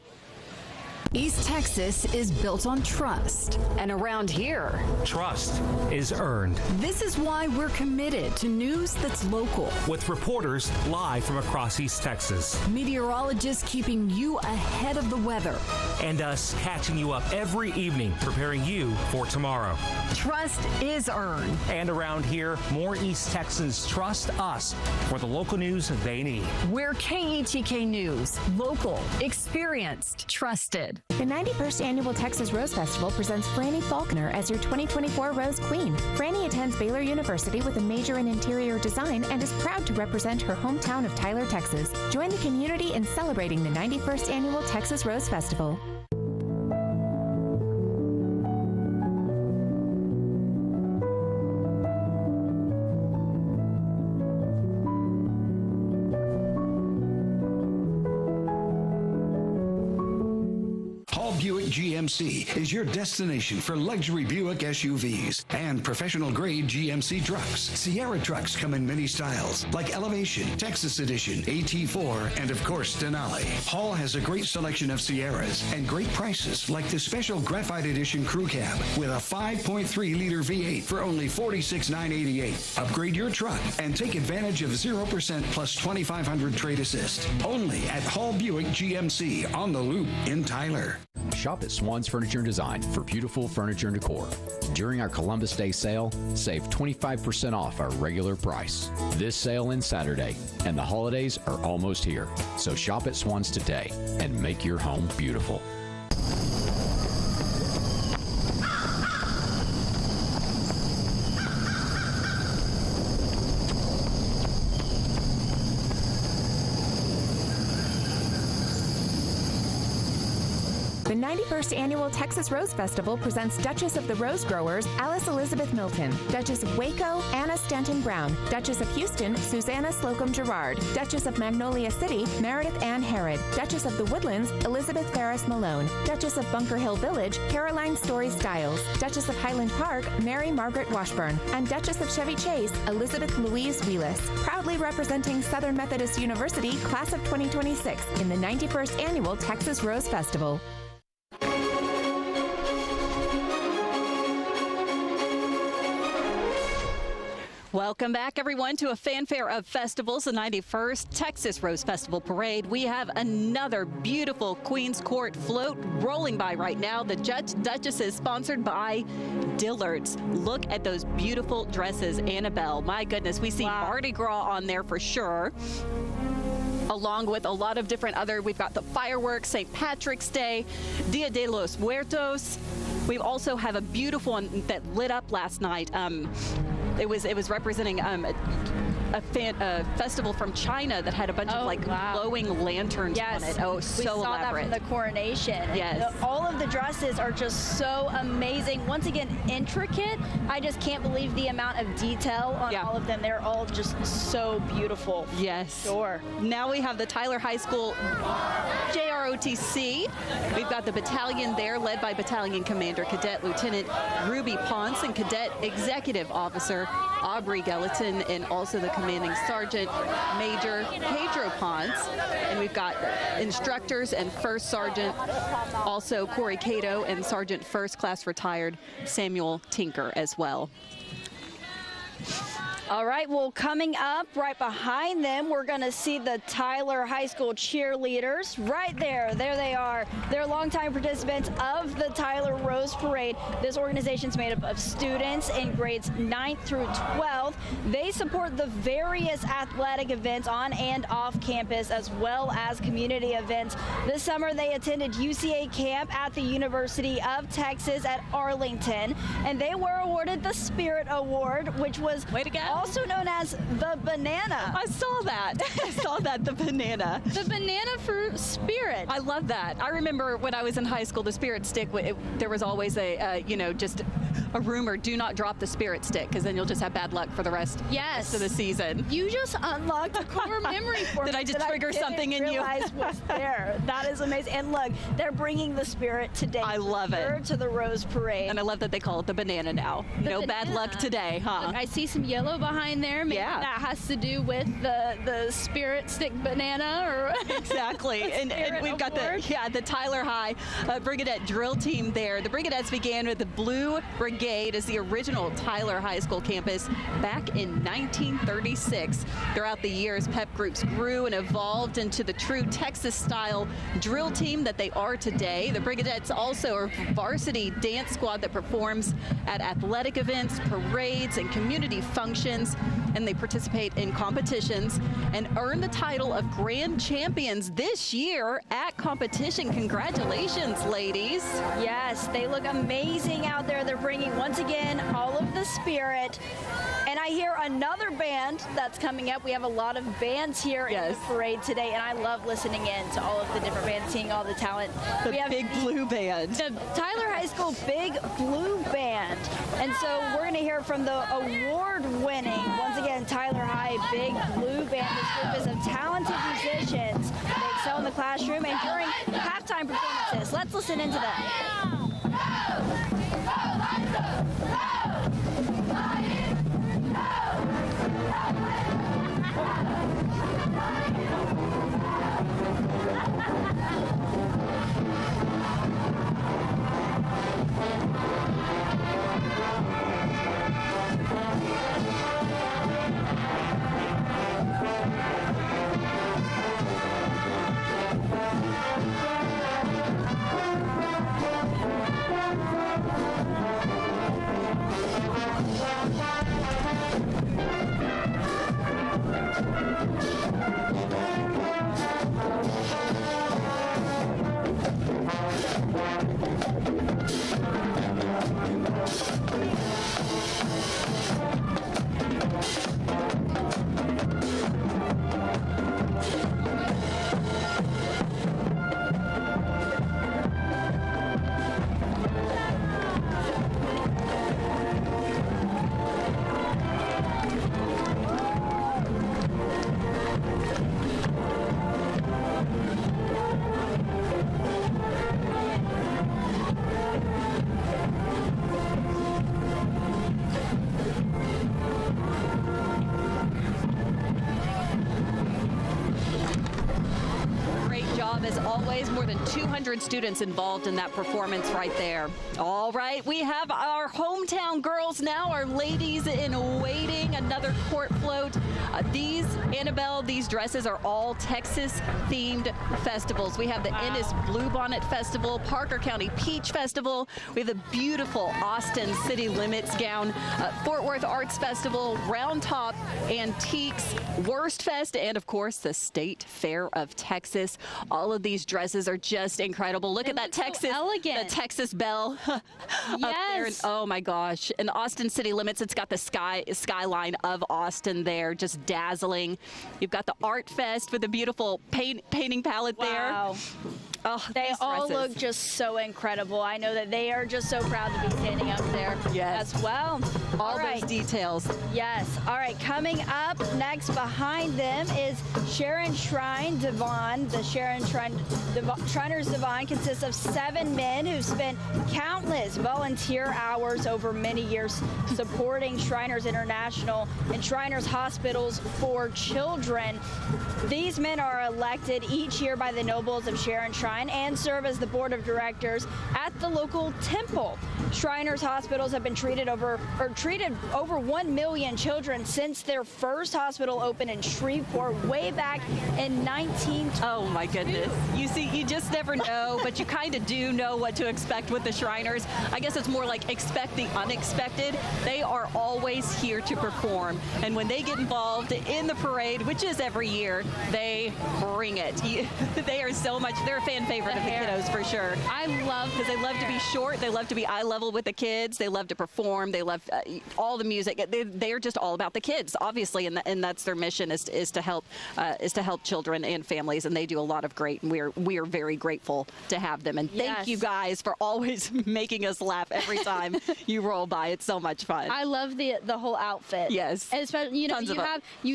East Texas is built on trust, and around here, trust is earned. This is why we're committed to news that's local. With reporters live from across East Texas. Meteorologists keeping you ahead of the weather. And us catching you up every evening, preparing you for tomorrow. Trust is earned. And around here, more East Texans trust us for the local news they need. We're KETK News, local, experienced, trusted. The 91st Annual Texas Rose Festival presents Franny Faulkner as your 2024 Rose Queen. Franny attends Baylor University with a major in interior design and is proud to represent her hometown of Tyler, Texas. Join the community in celebrating the 91st Annual Texas Rose Festival. Buick GMC is your destination for luxury Buick SUVs and professional-grade GMC trucks. Sierra trucks come in many styles, like Elevation, Texas Edition, AT4, and of course, Denali. Hall has a great selection of Sierras and great prices, like the special Graphite Edition Crew Cab with a 5.3-liter V8 for only $46,988. Upgrade your truck and take advantage of 0% plus $2,500 trade assist. Only at Hall Buick GMC on the Loop in Tyler. Shop at Swan's Furniture and Design for beautiful furniture and decor. During our Columbus Day sale, save 25% off our regular price. This sale ends Saturday, and the holidays are almost here. So shop at Swan's today and make your home beautiful. The 91st Annual Texas Rose Festival presents Duchess of the Rose Growers, Alice Elizabeth Milton, Duchess of Waco, Anna Stanton Brown, Duchess of Houston, Susanna Slocum Gerard, Duchess of Magnolia City, Meredith Ann Herod, Duchess of the Woodlands, Elizabeth Ferris Malone, Duchess of Bunker Hill Village, Caroline Story Stiles, Duchess of Highland Park, Mary Margaret Washburn, and Duchess of Chevy Chase, Elizabeth Louise Wheelis, proudly representing Southern Methodist University, Class of 2026, in the 91st Annual Texas Rose Festival. Welcome back, everyone, to a fanfare of festivals, the 91st Texas Rose Festival Parade. We have another beautiful Queen's Court float rolling by right now. The Duchesses, sponsored by Dillard's. Look at those beautiful dresses, Annabelle. My goodness, we see Mardi Gras on there for sure, along with a lot of different other. We've got the fireworks, St. Patrick's Day, Dia de los Muertos. We also have a beautiful one that lit up last night. It was representing a festival from China that had a bunch of glowing lanterns on it. Oh, so we saw elaborate. that from the coronation. Yes. All of the dresses are just so amazing. Once again, intricate. I just can't believe the amount of detail on all of them. They're all just so beautiful. Yes. Sure. Now we have the Tyler High School JROTC. We've got the battalion there led by Battalion Commander Cadet Lieutenant Ruby Ponce and Cadet Executive Officer Aubrey Gallatin, and also the Commanding Sergeant Major Pedro Ponce. And we've got instructors and First Sergeant, also Corey Cato, and Sergeant First Class Retired Samuel Tinker as well. All right, well, coming up right behind them, we're going to see the Tyler High School cheerleaders. Right there, there they are. They're longtime participants of the Tyler Rose Parade. This organization is made up of students in grades 9th through 12th. They support the various athletic events on and off campus, as well as community events. This summer, they attended UCA camp at the University of Texas at Arlington, and they were awarded the Spirit Award, which was also known as the banana. I saw that. I saw that, the banana. The banana for spirit. I love that. I remember when I was in high school, the spirit stick, there was always a, just a rumor, do not drop the spirit stick, because then you'll just have bad luck for the rest of the season. You just unlocked a core memory for me. Did I just trigger something in you? Was there. That is amazing. And look, they're bringing the spirit today. I love it. To the Rose Parade. And I love that they call it the banana now. No bad luck today, huh? Look, I see some yellow behind there. Maybe that has to do with the spirit stick banana, or exactly. and we've got the Tyler High Brigadette drill team there. The Brigadettes began with the Blue Brigade as the original Tyler High School campus back in 1936. Throughout the years, pep groups grew and evolved into the true Texas-style drill team that they are today. The Brigadettes also are a varsity dance squad that performs at athletic events, parades, and community functions, and they participate in competitions and earn the title of Grand Champions this year at competition. Congratulations, ladies. Yes, they look amazing out there. They're bringing, once again, all of the spirit. And I hear another band that's coming up. We have a lot of bands here in the parade today, and I love listening in to all of the different bands, seeing all the talent. We have Big Blue Band. The Tyler High School Big Blue Band. And so we're going to hear from the award-winning, once again, Tyler High Big Blue Band. This group is of talented musicians. They excel in the classroom and during halftime performances. Let's listen into them. As always, more than 200 students involved in that performance right there. All right, we have our hometown girls now, our ladies in waiting, another court float. Annabelle, these dresses are all Texas-themed festivals. We have the Ennis Bluebonnet Festival, Parker County Peach Festival. We have the beautiful Austin City Limits gown, Fort Worth Arts Festival, Round Top Antiques, Wurst Fest, and of course the State Fair of Texas. All of these dresses are just incredible. Look at that Texas, the Texas bell. Yes. Oh my gosh. In the Austin City Limits, it's got the skyline skyline of Austin there, just dazzling. You've got the Art Fest with a beautiful painting palette there. Wow. Oh, they all dresses. look just so incredible. I know that they are just so proud to be standing up there as well. All right. those details. Yes. All right. Coming up next behind them is Sharon Shrine Divan. The Shriners Divan consists of 7 men who've spent countless volunteer hours over many years supporting Shriners International and Shriners Hospitals for Children. These men are elected each year by the nobles of Sharon Shrine and serve as the board of directors at the local temple. Shriners Hospitals have been treated over 1 million children since their first hospital opened in Shreveport way back in 1920. Oh my goodness. You see, you just never know, but you kind of do know what to expect with the Shriners. I guess it's more like expect the unexpected. They are always here to perform. And when they get involved in the parade, which is every year, they bring it. They are so much, they're a fan favorite of the kiddos for sure. I love because they love to be short. They love to be eye level with the kids. They love to perform. They love all the music. They are just all about the kids, obviously, and that's their mission is to help children and families. And they do a lot of great. And we are very grateful to have them. And thank you guys for always making us laugh every time you roll by. It's so much fun. I love the whole outfit. Yes, and especially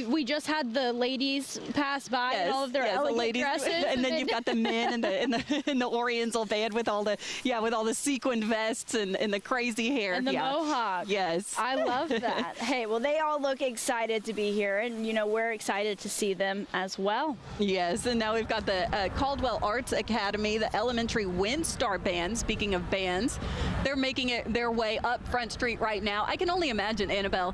we just had the ladies pass by and all of their elegant ladies, dresses, and then you've got the men in the Oriental band with all the sequined vests and the crazy hair and the mohawk. Yes, I love that. Hey, well, they all look excited to be here, and we're excited to see them as well. Yes, and now we've got the Caldwell Arts Academy, the Elementary Wind Star Band. Speaking of bands, they're making their way up Front Street right now. I can only imagine, Annabelle,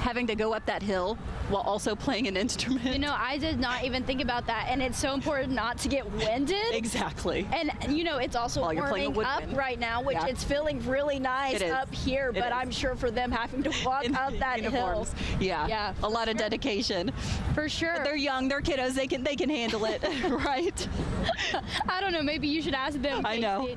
having to go up that hill while also playing an instrument. I did not even think about that, and it's so important not to get winded. Exactly. And it's also warming up right now, which it's feeling really nice up here, but I'm sure for them having to walk up that hill. Yeah. A lot of dedication. For sure. But they're young, they're kiddos, they can handle it, right? I don't know, maybe you should ask them. I know.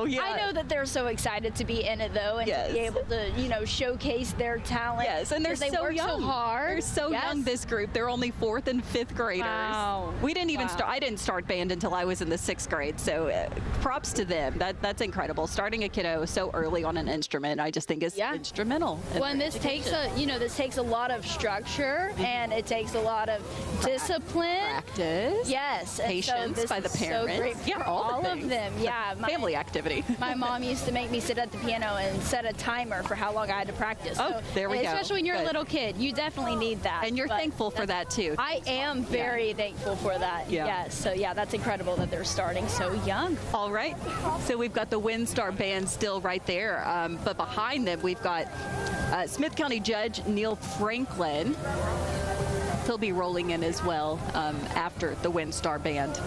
Yeah. I know that they're so excited to be in it though, and to be able to, showcase their talent. Yes, and they're so work young. So hard. They're so young, this group. They're only 4th and 5th graders. Wow. We didn't even start. I didn't start band until I was in the 6th grade. So props to them. That's incredible. Starting a kiddo so early on an instrument, I just think is instrumental. Well, and this takes a lot of structure, and it takes a lot of discipline, practice, yes, patience so by the parents. So great for all of them. Yeah, family activity. My mom used to make me sit at the piano and set a timer for how long I had to practice. Oh, so, there we go. Especially when you're a little kid, you definitely need that. And you're thankful for that too. I am very thankful for that. Yeah. Yes. So that's incredible that they're starting so young. All right. So we've got the Wind Star Band still right there, but behind them we've got Smith County Judge Neil Franklin. He'll be rolling in as well after the Wind Star Band.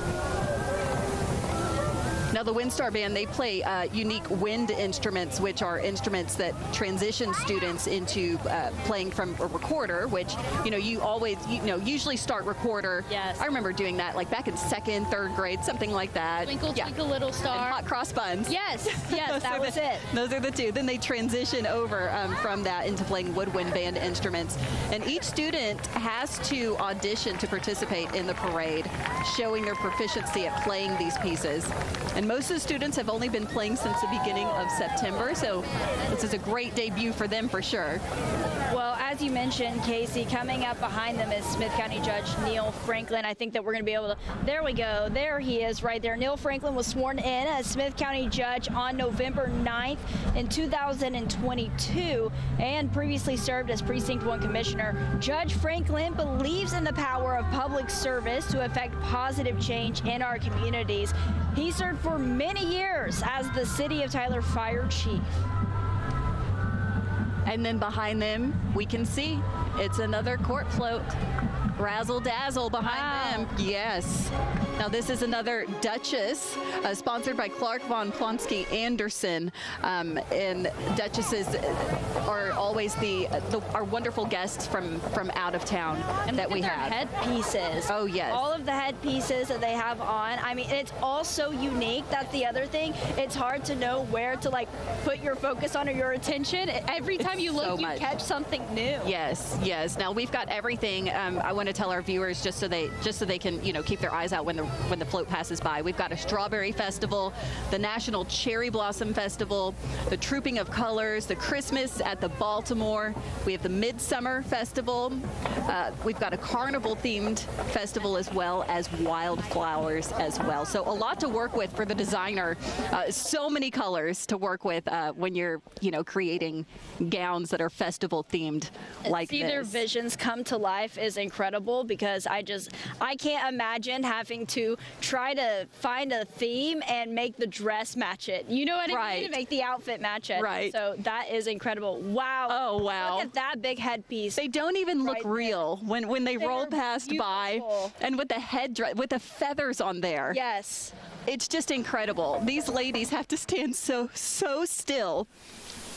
Now, the Wind Star Band, they play unique wind instruments, which are instruments that transition students into playing from a recorder, which, you always, usually start recorder. Yes. I remember doing that, like back in 2nd, 3rd grade, something like that. Twinkle, twinkle, little star. And hot cross buns. Yes, that was it. Those are the two. Then they transition over from that into playing woodwind band instruments. And each student has to audition to participate in the parade, showing their proficiency at playing these pieces. And most of the students have only been playing since the beginning of September, so this is a great debut for them for sure. Well, as you mentioned, Casey, coming up behind them is Smith County Judge Neil Franklin. I think that we're going to be able to, there we go, there he is right there. Neil Franklin was sworn in as Smith County Judge on November 9th in 2022 and previously served as Precinct 1 Commissioner. Judge Franklin believes in the power of public service to affect positive change in our communities. He served for many years as the City of Tyler Fire Chief. And then behind them, we can see it's another court float. Razzle dazzle behind them. Yes. Now this is another Duchess, sponsored by Clark Von Plonsky Anderson. And Duchesses are always our wonderful guests from out of town and that we have. Headpieces. Oh yes. All of the headpieces that they have on. I mean, it's all so unique. That's the other thing. It's hard to know where to put your focus on or your attention. Every time time you look, you catch something new. Yes, yes. Now we've got everything. I want to tell our viewers just so they can keep their eyes out when the float passes by. We've got a strawberry festival, the National Cherry Blossom Festival, the Trooping of Colors, the Christmas at the Baltimore. We have the Midsummer Festival. We've got a carnival-themed festival as well as wildflowers as well. So a lot to work with for the designer. So many colors to work with when you're creating gowns that are festival themed like this. See their visions come to life is incredible, because I can't imagine having to try to find a theme and make the dress match it. You know what I mean? To make the outfit match it. Right. So that is incredible. Wow. Oh, wow. Look at that big headpiece. They don't even look real when they roll past by, and with the headdress, with the feathers on there. Yes. It's just incredible. These ladies have to stand so still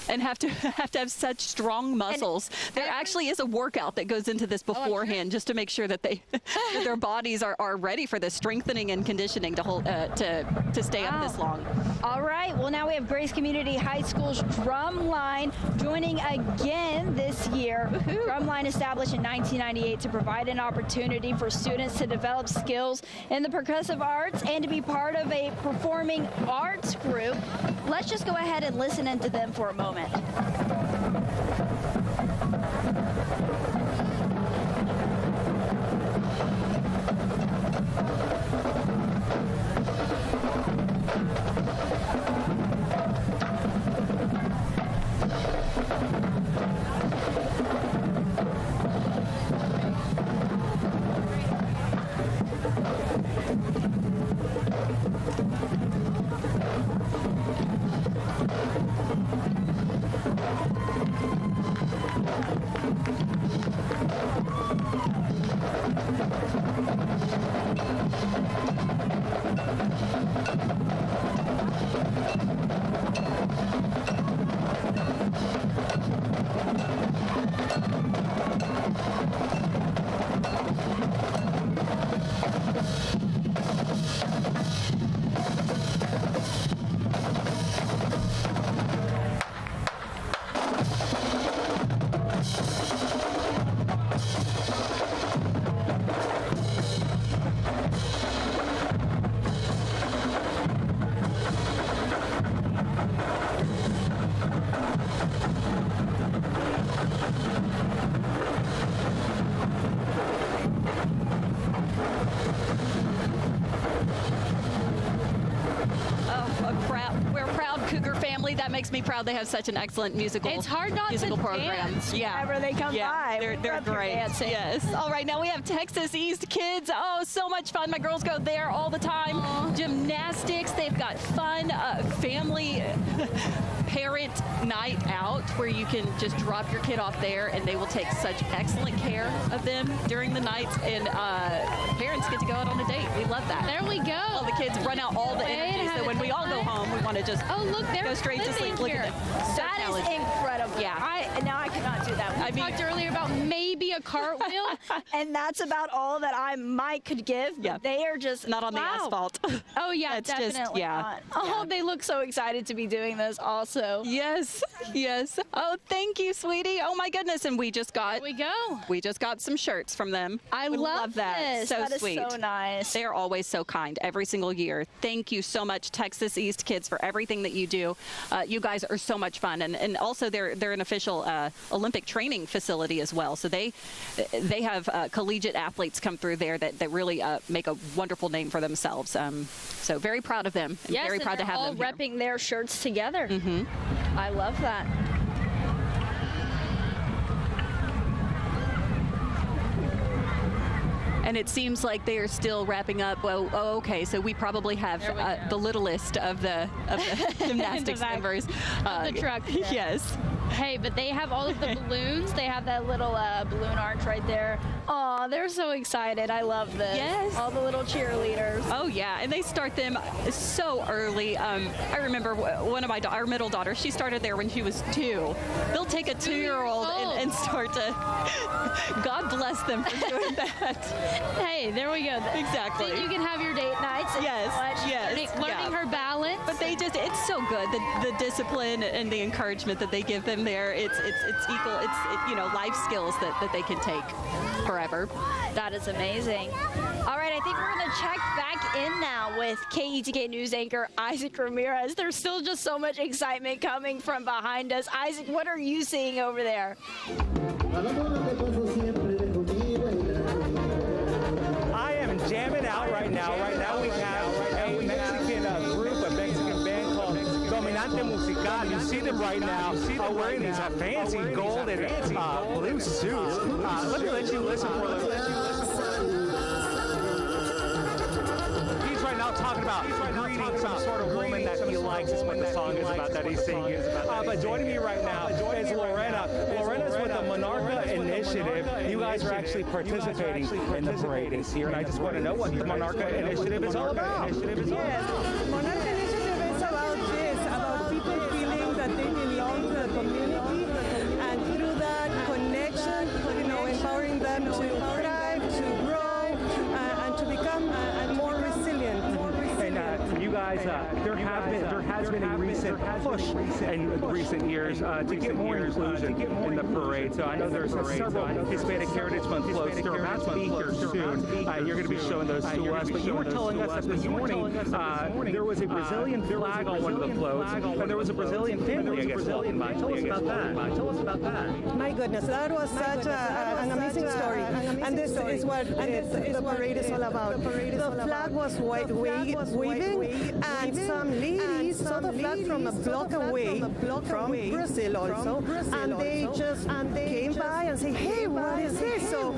and have to have such strong muscles. There actually is a workout that goes into this beforehand, just to make sure that that their bodies are ready for the strengthening and conditioning to hold to stay up this long. All right. Well, now we have Grace Community High School's Drumline joining again this year. Drumline established in 1998 to provide an opportunity for students to develop skills in the percussive arts and to be part of a performing arts group. Let's just go ahead and listen into them for a moment. That makes me proud. They have such an excellent musical It's hard not musical to program. dance whenever they come by. They're great. Yes. All right, now we have Texas East Kids. Oh, so much fun. My girls go there all the time. Aww. Gymnastics. They've got fun family parent night out where you can just drop your kid off there, and they will take such excellent care of them during the nights, and parents get to go out on a date. We love that. There we go. All the kids run out all the energy, so when we all go home, we want to just go straight to sleep. Look at them. That is incredible. Yeah. Now I could not do that. We talked earlier about maybe a cartwheel, and that's about all that I could give. Yeah. They are just not on the asphalt. Oh yeah, it's definitely not. Oh, they look so excited to be doing this also. Yes, yes. Oh, thank you, sweetie. Oh my goodness. And we just got some shirts from them. I love that. This. So that sweet. Is so nice. They are always so kind every single year. Thank you so much, Texas East Kids, for everything that you do. You guys are so much fun, and also they're an official Olympic training facility as well. So they have collegiate athletes come through there that really make a wonderful name for themselves. So very proud of them. And very proud to have them all repping their shirts together. Mm-hmm. I love that. And it seems like they are still wrapping up. Well, okay, so we probably have the littlest of the gymnastics members. The truck. Yes. Hey, but they have all of the balloons. They have that little balloon arch right there. Oh, they're so excited. I love this. Yes. All the little cheerleaders. Oh, yeah, and they start them so early. I remember one of our middle daughters, she started there when she was 2. They'll take a 2-year-old and start to, God bless them for doing that. Hey, there we go. Exactly. So you can have your date nights. Yes. Learning her balance. But it's so good, the discipline and the encouragement that they give them. in there. It's equal. It's life skills that they can take forever. That is amazing. All right, I think we're going to check back in now with KETK News anchor Isaac Ramirez. There's still just so much excitement coming from behind us. Isaac, what are you seeing over there? I am jamming out right now. Right now we have a Mexican group, a Mexican band called Dominante Musical. You see them right now wearing these fancy gold and blue suits. Let me let you listen for a little. He's right now talking about greeting some sort of woman that he likes is what the song is about that he's singing. But joining me right now is Lorena. Lorena's with the Monarca Initiative. You guys are actually participating in the parade this year, and I just want to know what the Monarca Initiative is all about. Yes, Monarca Initiative is about this, about people feeling that they belong to the community, and through that connection, empowering them to thrive, to grow, and to become more resilient. And you guys, there has been a recent push in recent years to get more inclusion in the parade. So I know there's several Hispanic Heritage Month floats. They're about to be here soon. You're going to be showing those to us. But you were telling us that this morning there was a Brazilian flag on one of the floats, and there was a Brazilian family, I guess, walking by. Tell us about that. My goodness, that was such an amazing story. And this is what the parade is all about. The flag was waving, and some ladies saw the flag from a block away from Brazil also, and they just came by and say, hey, what is this? So,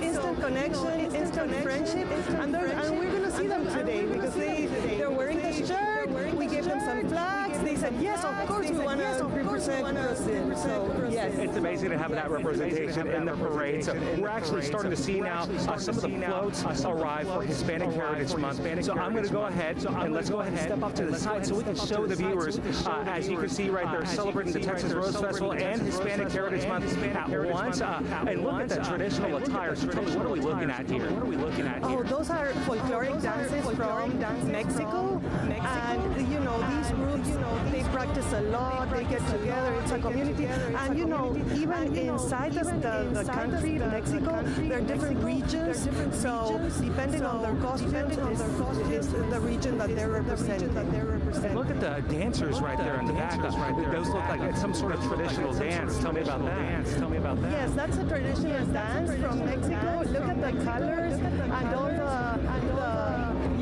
instant connection, instant friendship, and we're going to see them today because they're wearing the shirt. We gave them some flags. They said, yes, of course, we want to represent Brazil. So, yes. It's amazing to have that representation in the parade. So we're actually starting to see now some of the floats arrive for Hispanic Heritage Month. So I'm going to go ahead and let's go ahead and step up to the side so we can show the viewers, as you can see right there, celebrating the Texas Rose Festival and Hispanic Heritage Month at once. And look at the traditional attire. So tell me, what are we looking at here? Oh, those are folkloric dances from Mexico. And, these groups, they practice a lot. They get together. It's a community. And, even inside the country, Mexico, there are different regions. So depending on their costumes is the region that they're representing. And look at the dancers right there in the back. Those look like it's some sort of traditional dance. Tell me about that. Yes, that's a traditional dance from Mexico. Look at the colors and all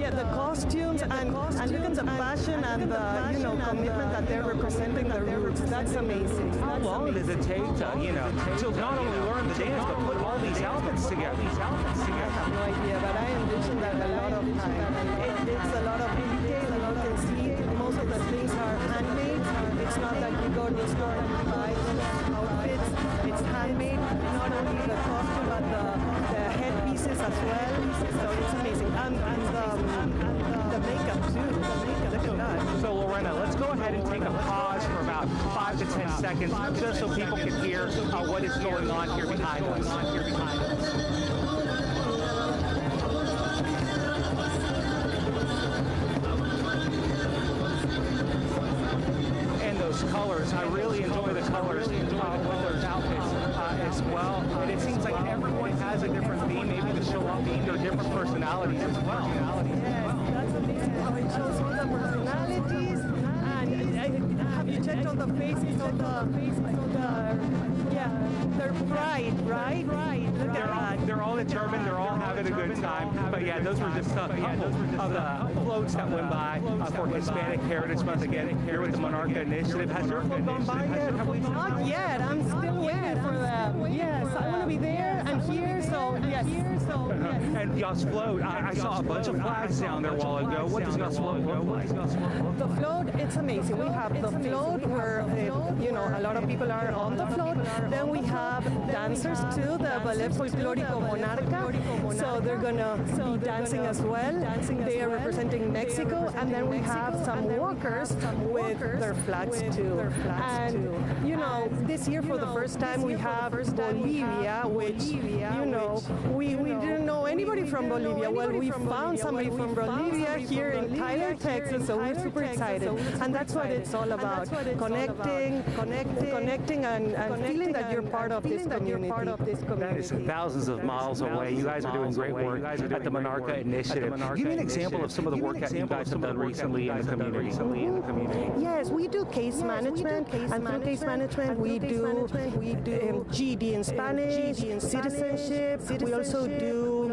the costumes and look at the passion and the commitment that they're representing the roots. That's amazing. How long does it take to not only learn the dance but put all these outfits together? I have no idea, but I envision that a lot of time. It's a lot of detail, and you can see most of the things are handmade. It's not that you go to the store and buy outfits. It's handmade, not only the costume but the headpieces as well. So it's amazing, and the makeup too. Look at that. So Lorena, let's go ahead and take a pause for about 5 to 10 seconds, just so people can hear what is going on here behind us. Colors. I really enjoy the colors with those outfits as well. And it seems like everyone has a different theme, maybe to show off their different personalities as well. Yes, that's amazing how it shows all the personalities. And have you checked on the faces of their pride, right? Look at that. They're all determined. They're all having a good time. But yeah, those were just a couple of the floats that went by for Hispanic Heritage Month. Again, here with the Monarca Initiative. Has your float gone by yet? Not yet. I'm still waiting for them. Yes, I want to be there. I'm here, so yes. And y'all's float, I saw a bunch of flags down there a while ago. What does y'all's float look like? The float, it's amazing. We have the float where, a lot of people are on the float. Then we have dancers too, the Ballet Folclórico Monarca. So they're going to be dancing as well. They are representing Mexico. And then we have some walkers with their flags too. And, this year for the first time we have Bolivia, which, we didn't know anybody from Bolivia? Well, we found somebody from Bolivia here in Tyler, Texas, so we're super excited. And that's what it's all about, connecting and feeling that you're part of this community. That is thousands of miles away. You guys are doing great work at the Monarca Initiative. Give me an example of some of the work that you guys have done recently in the community. Yes, we do case management, and through case management we do GED in Spanish, citizenship. We also do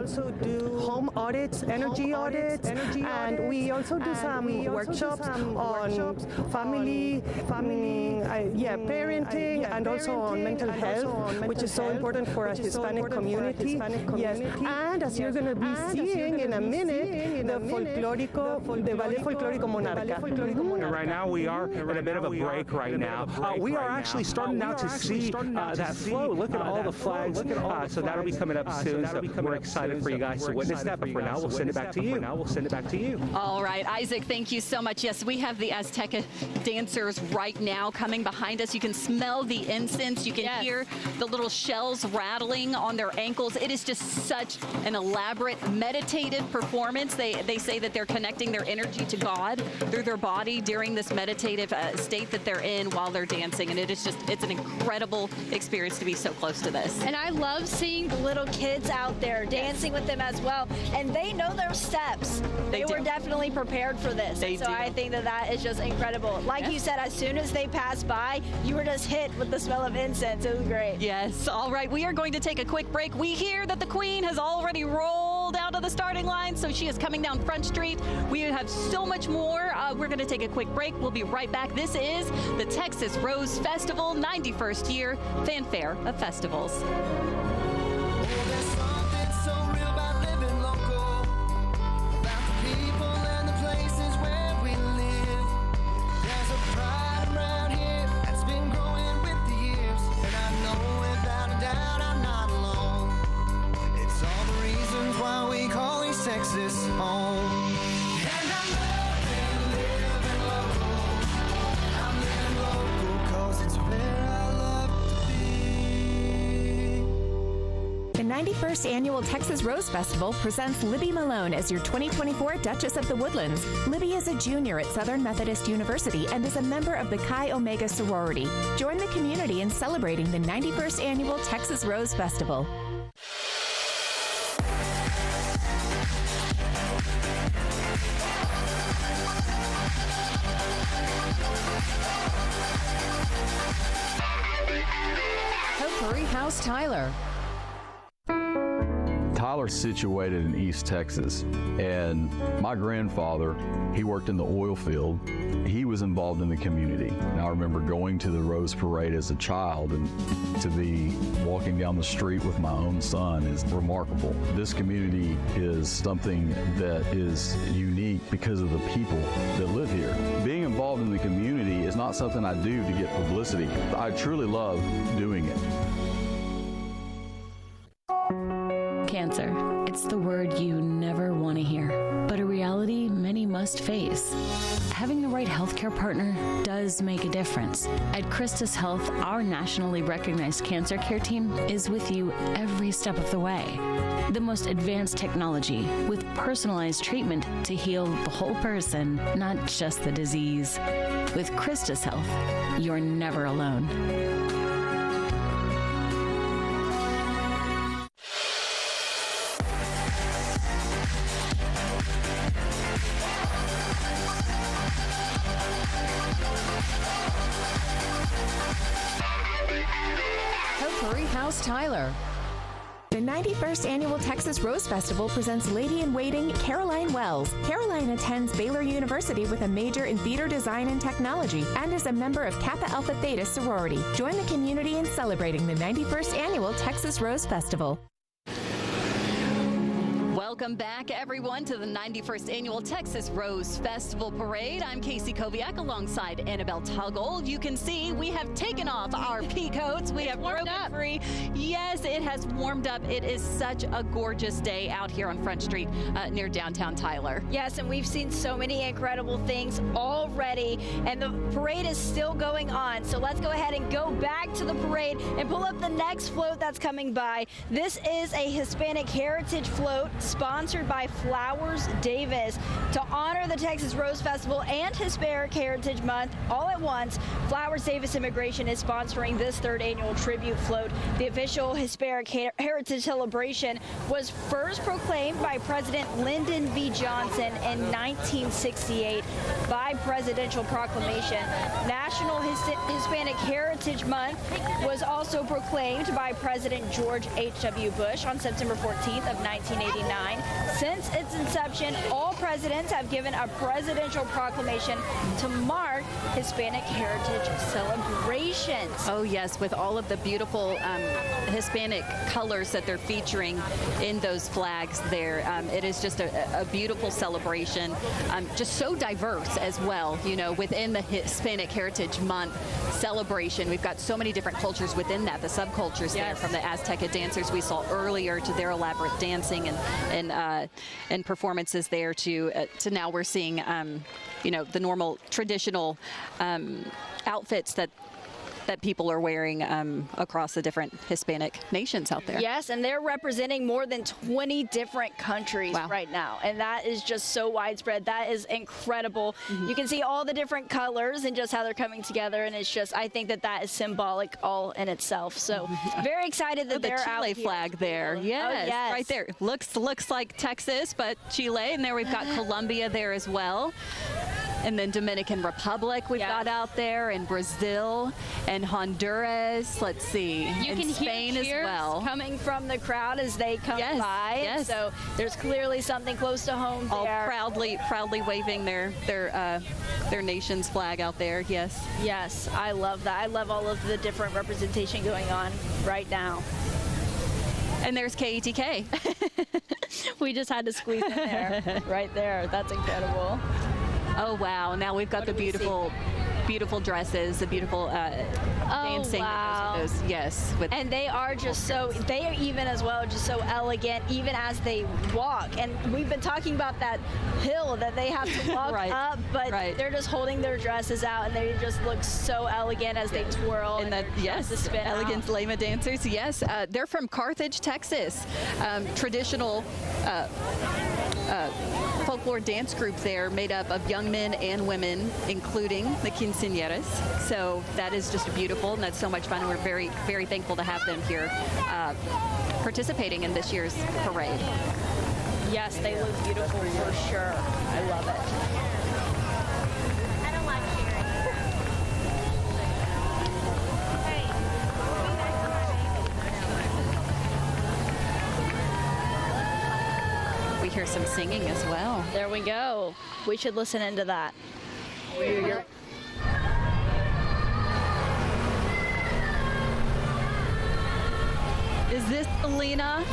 home audits, energy audits, and we also do some workshops on family, parenting, and also on mental health, which is so important for a Hispanic community. Yes, and as you're going to be seeing in a minute, the Ballet Folclórico Monarca. And right now we are in a bit of a break right now. We are actually starting now to see that flow. Look at all the flags. So that'll be coming up soon. So we're excited for you guys to witness that. But for now, we'll send it back to you. All right, Isaac, thank you so much. Yes, we have the Azteca dancers right now coming behind us. You can smell the incense. You can hear the little shells rattling on their ankles. It is just such an elaborate meditative performance. They say that they're connecting their energy to God through their body during this meditative state that they're in while they're dancing. And it's an incredible experience to be so close to this. And I love seeing the little kids out there dancing with them as well. And they know their steps. They were definitely prepared for this. I think that is just incredible. Like you said, as soon as they passed by, you were just hit with the smell of incense. It was great. Yes. All right. We are going to take a quick break. We hear that the Queen has already rolled out of the starting line, so she is coming down Front Street. We have so much more. We're going to take a quick break. We'll be right back. This is the Texas Rose Festival, 91st year fanfare of festivals. Texas home. And I'm living local. I'm living local 'cause it's where I love to be. The 91st Annual Texas Rose Festival presents Libby Malone as your 2024 Duchess of the Woodlands. Libby is a junior at Southern Methodist University and is a member of the Chi Omega sorority. Join the community in celebrating the 91st Annual Texas Rose Festival. House Tyler. Tyler's situated in East Texas, and my grandfather, he worked in the oil field. He was involved in the community. And I remember going to the Rose Parade as a child, and to be walking down the street with my own son is remarkable. This community is something that is unique because of the people that live here. Being involved in the community is not something I do to get publicity. I truly love doing it. Cancer. It's the word you never want to hear, but a reality many must face. Having the right healthcare partner does make a difference. At Christus Health, our nationally recognized cancer care team is with you every step of the way. The most advanced technology with personalized treatment to heal the whole person, not just the disease. With Christus Health, you're never alone. Tyler. The 91st Annual Texas Rose Festival presents Lady-in-Waiting Caroline Wells. Caroline attends Baylor University with a major in theater design and technology and is a member of Kappa Alpha Theta sorority. Join the community in celebrating the 91st Annual Texas Rose Festival. Welcome back, everyone, to the 91st Annual Texas Rose Festival Parade. I'm Casey Koviak alongside Annabelle Tuggle. You can see we have taken off our pea coats. We have broken free. Yes, it has warmed up. It is such a gorgeous day out here on Front Street near downtown Tyler. Yes, and we've seen so many incredible things already, and the parade is still going on. So let's go ahead and go back to the parade and pull up the next float that's coming by. This is a Hispanic Heritage float sponsored by Flowers Davis to honor the Texas Rose Festival and Hispanic Heritage Month all at once. Flowers Davis Immigration is sponsoring this third annual tribute float. The official Hispanic Heritage celebration was first proclaimed by President Lyndon B. Johnson in 1968 by presidential proclamation. National Hispanic Heritage Month was also proclaimed by President George H.W. Bush on September 14th of 1989. Since its inception, all presidents have given a presidential proclamation to mark Hispanic Heritage celebrations. Oh yes, with all of the beautiful Hispanic colors that they're featuring in those flags there. It is just a beautiful celebration, just so diverse as well, you know, within the Hispanic Heritage Month celebration. We've got so many different cultures within that, the subcultures there, from the Azteca dancers we saw earlier to their elaborate dancing and performances there to now we're seeing, you know, the normal traditional outfits that people are wearing across the different Hispanic nations out there. Yes, and they're representing more than 20 different countries right now, and that is just so widespread. That is incredible. You can see all the different colors and just how they're coming together, and it's just, I think that is symbolic all in itself. So very excited that they're out here. The Chile flag there, yes, right there. Looks like Texas, but Chile, and there we've got Colombia there as well. And then Dominican Republic we've got out there, and Brazil and Honduras. Let's see, you can Spain hear as well. Coming from the crowd as they come by. Yes. So there's clearly something close to home there. All proudly waving their nation's flag out there. Yes. Yes, I love that. I love all of the different representation going on right now. And there's KETK. We just had to squeeze in there, right there. That's incredible. Oh wow! Now we've got the beautiful dresses, the beautiful dancing. Wow. Those, yes, and they are just they are even as well just so elegant, even as they walk. And we've been talking about that hill that they have to walk up, but they're just holding their dresses out, and they just look so elegant as they twirl. And that, yes, elegant Lema dancers. Yes, they're from Carthage, Texas. Traditional folklore dance group there, made up of young men and women, including the quinceañeras. So that is just beautiful, and that's so much fun. And we're very, very thankful to have them here participating in this year's parade. Yes, they look beautiful for sure. I love it. We hear some singing as well. There we go. We should listen into that. Is this Selena?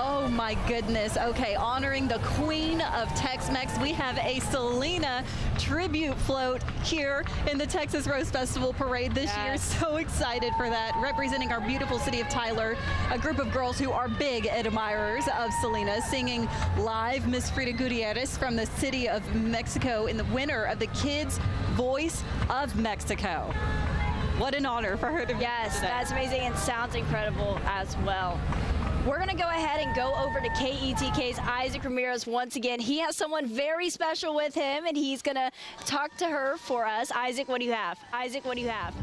Oh my goodness. Okay, honoring the Queen of Tex-Mex, we have a Selena tribute float here in the Texas Rose Festival Parade this year. So excited for that. Representing our beautiful city of Tyler, a group of girls who are big admirers of Selena, singing live Miss Frida Gutierrez from the city of Mexico in the winner of the Kids Voice of Mexico. What an honor for her to be. Yes, that's amazing, and sounds incredible as well. We're going to go ahead and go over to KETK's Isaac Ramirez once again. He has someone very special with him, and he's going to talk to her for us. Isaac, what do you have? Isaac, what do you have?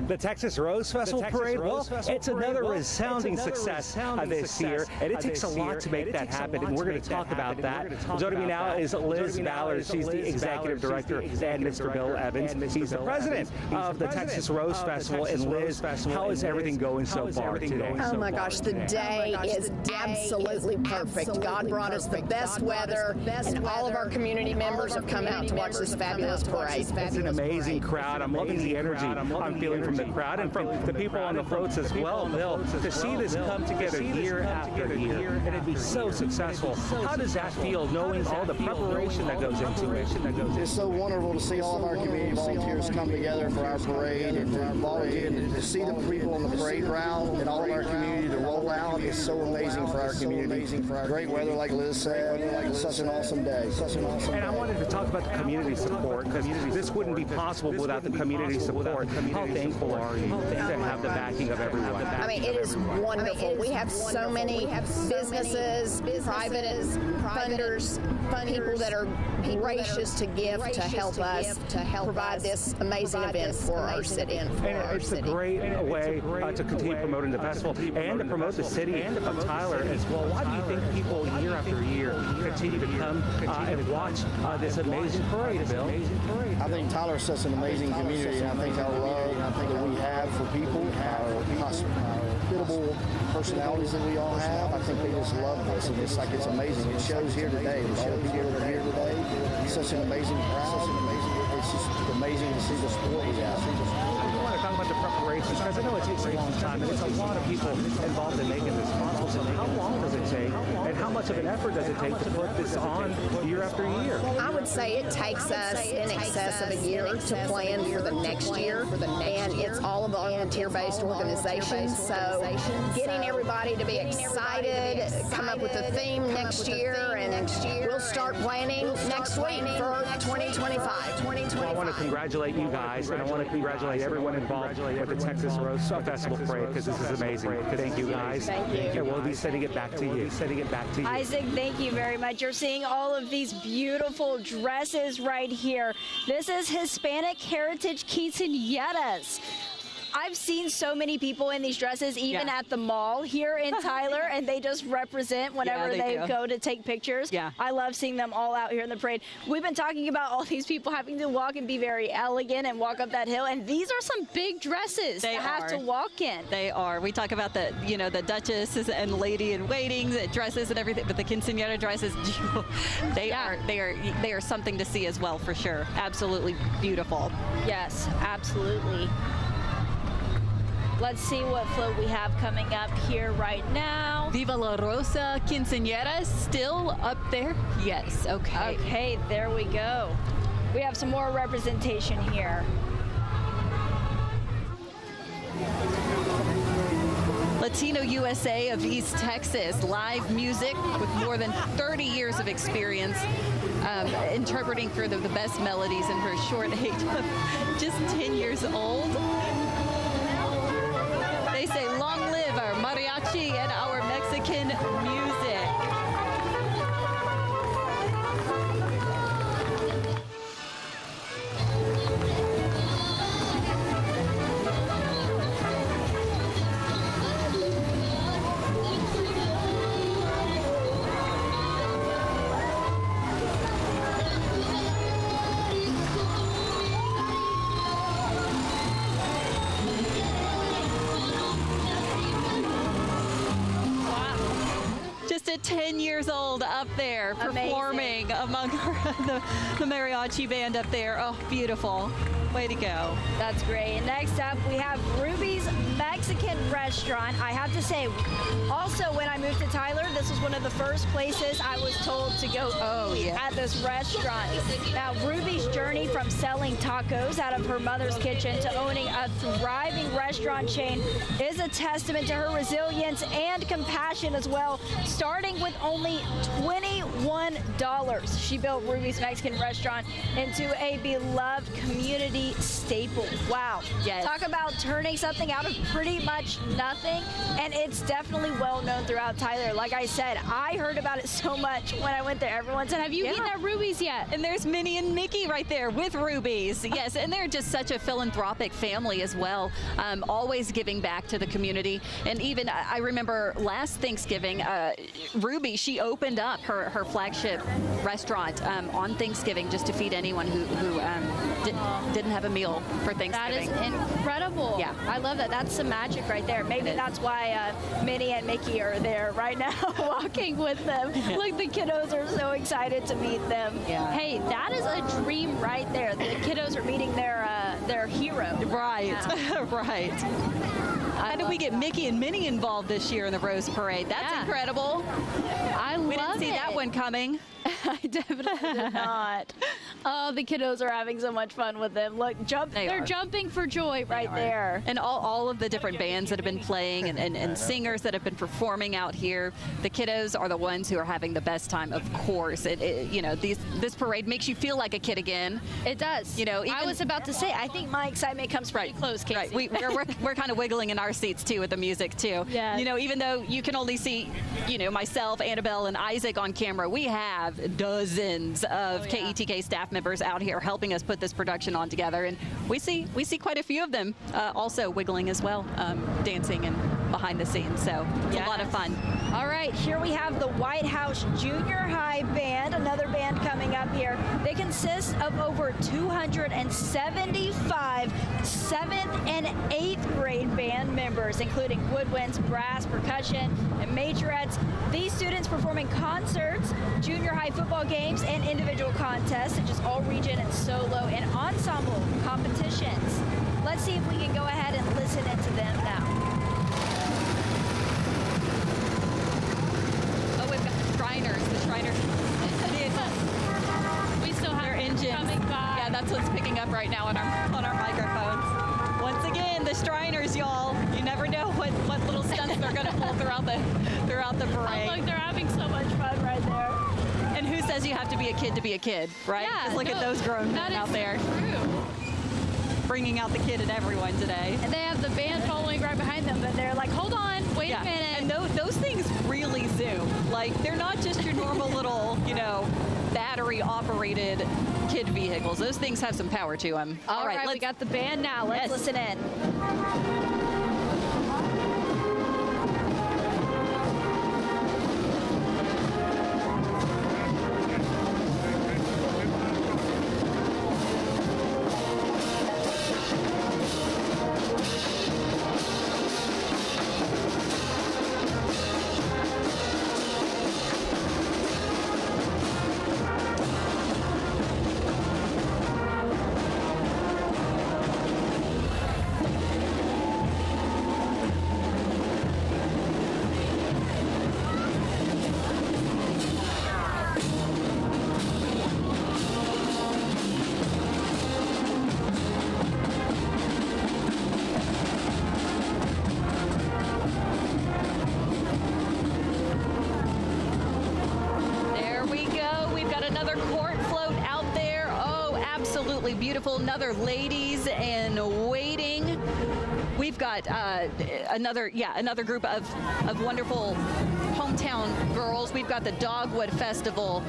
The Texas Rose Festival Parade, it's another resounding success this year, and it takes a lot to make that happen, and we're going to talk about that. Joining me now is Liz Ballard. She's the executive director, and Mr. Bill Evans. He's the president of the Texas Rose Festival. And Liz, how is everything going so far today? Oh my gosh, the day is absolutely perfect. God brought us the best weather, and all of our community members have come out to watch this fabulous parade. It's an amazing crowd. I'm loving the energy I'm feeling from the crowd and from the people on the floats as well, Bill, to see this come together year after year and it'd be so successful. How does that feel, knowing all the preparation that goes into it? It's so wonderful to see all of our community volunteers come together for our parade and to volunteer and to see the people on the parade route and all of our community to roll out is so amazing for our community. Great weather, like Liz said, such an awesome day. And I wanted to talk about the community support, because this wouldn't be possible without the community support. How thankful are you to have the backing of everyone? I mean, it is wonderful. We have so many businesses, private funders, people that are gracious to give to help us provide this amazing event for our city. And it's a great way to continue promoting the festival and to promote the city of Tyler as well. Why do you think people year after year continue to come and watch this amazing parade, Bill? I think Tyler is such an amazing community, and I think our love that we have for people, our hospitable personalities that we all have, I think they just love this, and it's like it's amazing. It shows here today. It shows people that are here today. It's such an amazing crowd. It's just amazing to see the support we have. I want to talk about the preparations, because I know it takes a long time, and it's a lot of people involved in making this possible. So how long does it take, and how much of an effort does it take to put this on year after year? I would say it takes us in excess of a year to plan for the next year, and it's all a volunteer-based organization, so getting everybody to be excited, come up with a theme next year, and we'll start planning next week for 2025. Well, I want to congratulate you guys, and I want to congratulate everyone involved with the Texas Rose Festival Parade, because this is amazing. Thank you, guys. Thank you. And we'll be sending it back to you. Isaac, thank you very much. You're seeing all of these beautiful dresses right here. This is Hispanic Heritage Quinceañeras. I've seen so many people in these dresses, even at the mall here in Tyler, and they just represent whenever they go to take pictures. Yeah. I love seeing them all out here in the parade. We've been talking about all these people having to walk and be very elegant and walk up that hill, and these are some big dresses to have to walk in. They are. We talk about the, the Duchess and Lady in Waiting, the dresses and everything, but the quinceañera dresses, they are something to see as well, for sure. Absolutely beautiful. Yes, absolutely. Let's see what float we have coming up here right now. Viva la Rosa Quinceañera still up there? Yes, okay. Okay, there we go. We have some more representation here. Latino USA of East Texas, live music with more than 30 years of experience interpreting for the best melodies in her short age of just 10 years old. They say, long live our mariachi and our Mexican music. At 10 years old up there performing among the mariachi band up there. Oh, beautiful. Way to go. That's great. Next up, we have Ruby's Mexican Restaurant. I have to say, also when I moved to Tyler, this was one of the first places I was told to go eat at this restaurant. Now, Ruby's journey from selling tacos out of her mother's kitchen to owning a thriving restaurant chain is a testament to her resilience and compassion as well. Starting with only $21, she built Ruby's Mexican Restaurant into a beloved community staple. Wow. Yes. Talk about turning something out of pretty much nothing, and it's definitely well known throughout Tyler. Like I said, I heard about it so much when I went there. Everyone said, have you eaten at Ruby's yet? And there's Minnie and Mickey right there with Ruby's. Yes, and they're just such a philanthropic family as well, always giving back to the community. And even, I remember last Thanksgiving, Ruby, she opened up her flagship restaurant on Thanksgiving just to feed anyone who didn't have a meal for Thanksgiving. That is incredible. Yeah. I love that. That's some magic right there. Maybe that's why Minnie and Mickey are there right now walking with them. Look, the kiddos are so excited to meet them. Yeah. Hey, that is a dream right there. The kiddos are meeting their hero. Right, Yeah. right. How did we get Mickey and Minnie involved this year in the Rose Parade? That's incredible. We didn't see that one coming. I definitely did not. Oh, the kiddos are having so much fun with them. Look, they're jumping for joy right there. And all of the different bands that have been playing and singers that have been performing out here, the kiddos are the ones who are having the best time, of course. This parade makes you feel like a kid again. It does. I was about to say, I think my excitement comes pretty close, Casey. Right. We're kind of wiggling in our seats, too, with the music, too. Yeah. Even though you can only see, myself, Annabelle, and Isaac on camera, we have dozens of KETK staff members out here helping us put this production on together, and we see quite a few of them also wiggling as well, dancing and behind the scenes. So it's a lot of fun. All right, here we have the White House Junior High Band, another band coming up here. They consist of over 275 7th and 8th grade band members, including woodwinds, brass, percussion, and majorettes. These students performing concerts, junior high football games, and individual contests, such as all-region and solo and ensemble competitions. Let's see if we can go ahead and listen into them now. The Shriners vehicles. We still have their engines coming by. Yeah, that's what's picking up right now on our microphones. Once again, the Shriners, y'all. You never know what little stunts they're going to pull throughout the parade. Oh, look, they're having so much fun right there. And who says you have to be a kid to be a kid, right? Yeah, Just look at those grown men out there. True. Bringing out the kid in everyone today. And they have the band following right behind them, but they're like, hold on, wait a minute. And those things really zoom. Like, they're not just your normal little, battery-operated kid vehicles. Those things have some power to them. All right, we got the band now. Let's listen in. Beautiful, another ladies in waiting. We've got another group of wonderful hometown girls. We've got the Dogwood Festival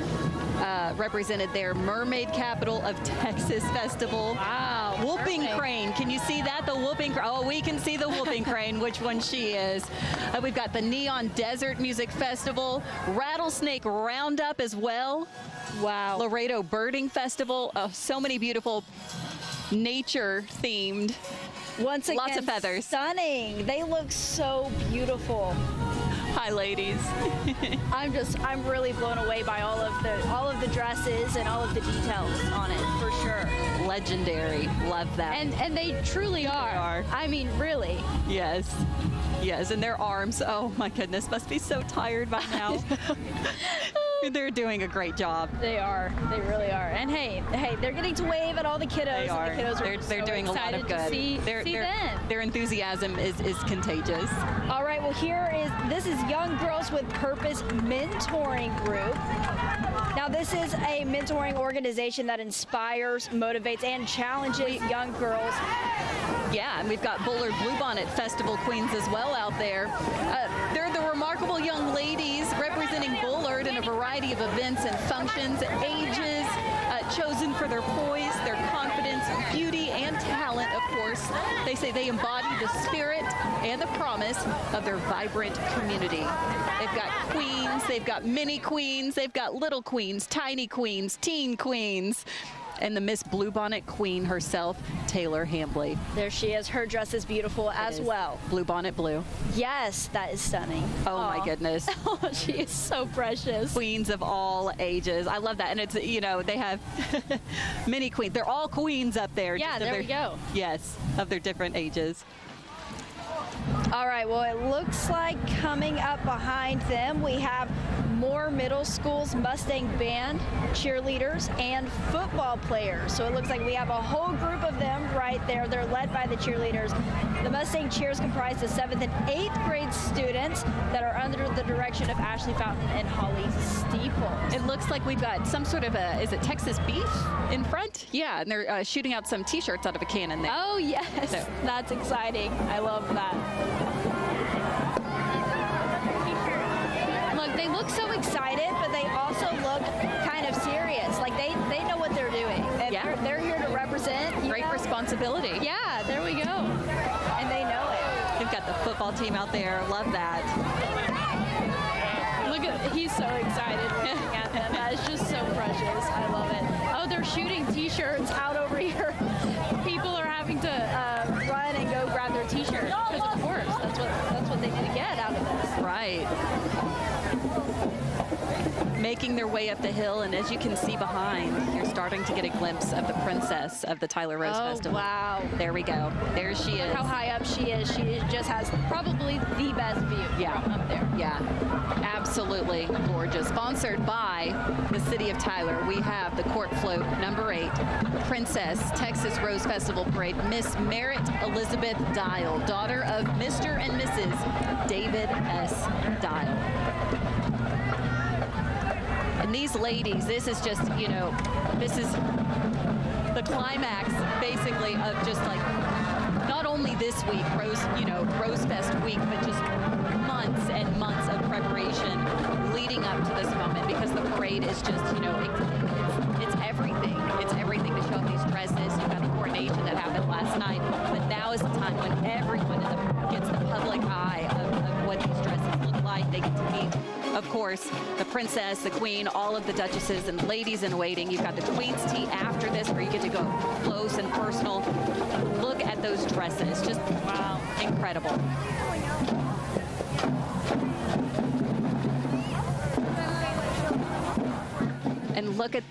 represented there, Mermaid Capital of Texas Festival. Wow. Whooping Crane. Can you see that? The Whooping Crane. Oh, we can see the Whooping Crane, which one she is. We've got the Neon Desert Music Festival, Rattlesnake Roundup as well. Wow. Laredo Birding Festival. Oh, so many beautiful nature-themed. Once again, lots of feathers. Stunning. They look so beautiful. Hi, ladies. I'm really blown away by all of the dresses and all of the details on it, for sure. Legendary. Love that. And they truly are. I mean, really. Yes. Yes, and their arms. Oh my goodness, must be so tired by now. They're doing a great job. They are. They really are. And hey, they're getting to wave at all the kiddos. They are. And the kiddos They're so doing a lot of good. See them. Their enthusiasm is contagious. All right. Well, this is Young Girls with Purpose Mentoring Group. Now, this is a mentoring organization that inspires, motivates, and challenges young girls. Yeah, and we've got Bullard Bluebonnet Festival Queens as well out there. They're the remarkable young ladies representing Bullard in a variety of events and functions, ages, chosen for their poise, their confidence, beauty, and talent, of course. They say they embody the spirit and the promise of their vibrant community. They've got queens, they've got mini queens, they've got little queens, tiny queens, teen queens. And the Miss Bluebonnet Queen herself, Taylor Hambley. There she is. Her dress is beautiful as well. Bluebonnet blue. Yes, that is stunning. Oh my goodness. Oh, she is so precious. Queens of all ages. I love that. And it's, you know, they have many queens. They're all queens up there. Yeah, there we go. Yes, of their different ages. All right, well, it looks like coming up behind them, we have more middle schools, Mustang band, cheerleaders, and football players. So it looks like we have a whole group of them right there. They're led by the cheerleaders. The Mustang cheers comprise of 7th and 8th grade students that are under the direction of Ashley Fountain and Holly Steeple. It looks like we've got some sort of a, is it Texas beef in front? Yeah, and they're shooting out some t-shirts out of a cannon there. Oh, yes. So. That's exciting. I love that. Look, they look so excited, but they also look kind of serious. Like they know what they're doing. And yeah. They're here to represent. Great responsibility. Yeah, there we go. And they know it. They've got the football team out there. Love that. Look at, he's so excited looking at them. That is just so precious. I love it. Oh, they're shooting t-shirts out over here. People are having to run and go grab their t-shirts because, of course, that's what they need to get out of this. Right. Making their way up the hill, and as you can see behind, you're starting to get a glimpse of the princess of the Tyler Rose Festival. Wow. There we go. There she is. Look how high up she is. She just has probably the best view from up there. Yeah, absolutely gorgeous. Sponsored by the City of Tyler, we have the court float number 8, Princess Texas Rose Festival Parade, Miss Merritt Elizabeth Dial, daughter of Mr. and Mrs. David S. Dial. And these ladies, this is just, you know, this is the climax, basically, of just like, not only this week, Rose Fest week, but just months and months of preparation leading up to this moment, because the parade is just, you know, it's everything. It's everything to show up these dresses. You've got the coronation that happened last night, but now is the time when everyone gets the public eye of what these dresses look like. They get to meet, of course, the princess, the queen, all of the duchesses and ladies in waiting. You've got the queen's tea after this, where you get to go close and personal. Look at those dresses. Just, wow, incredible. And look at,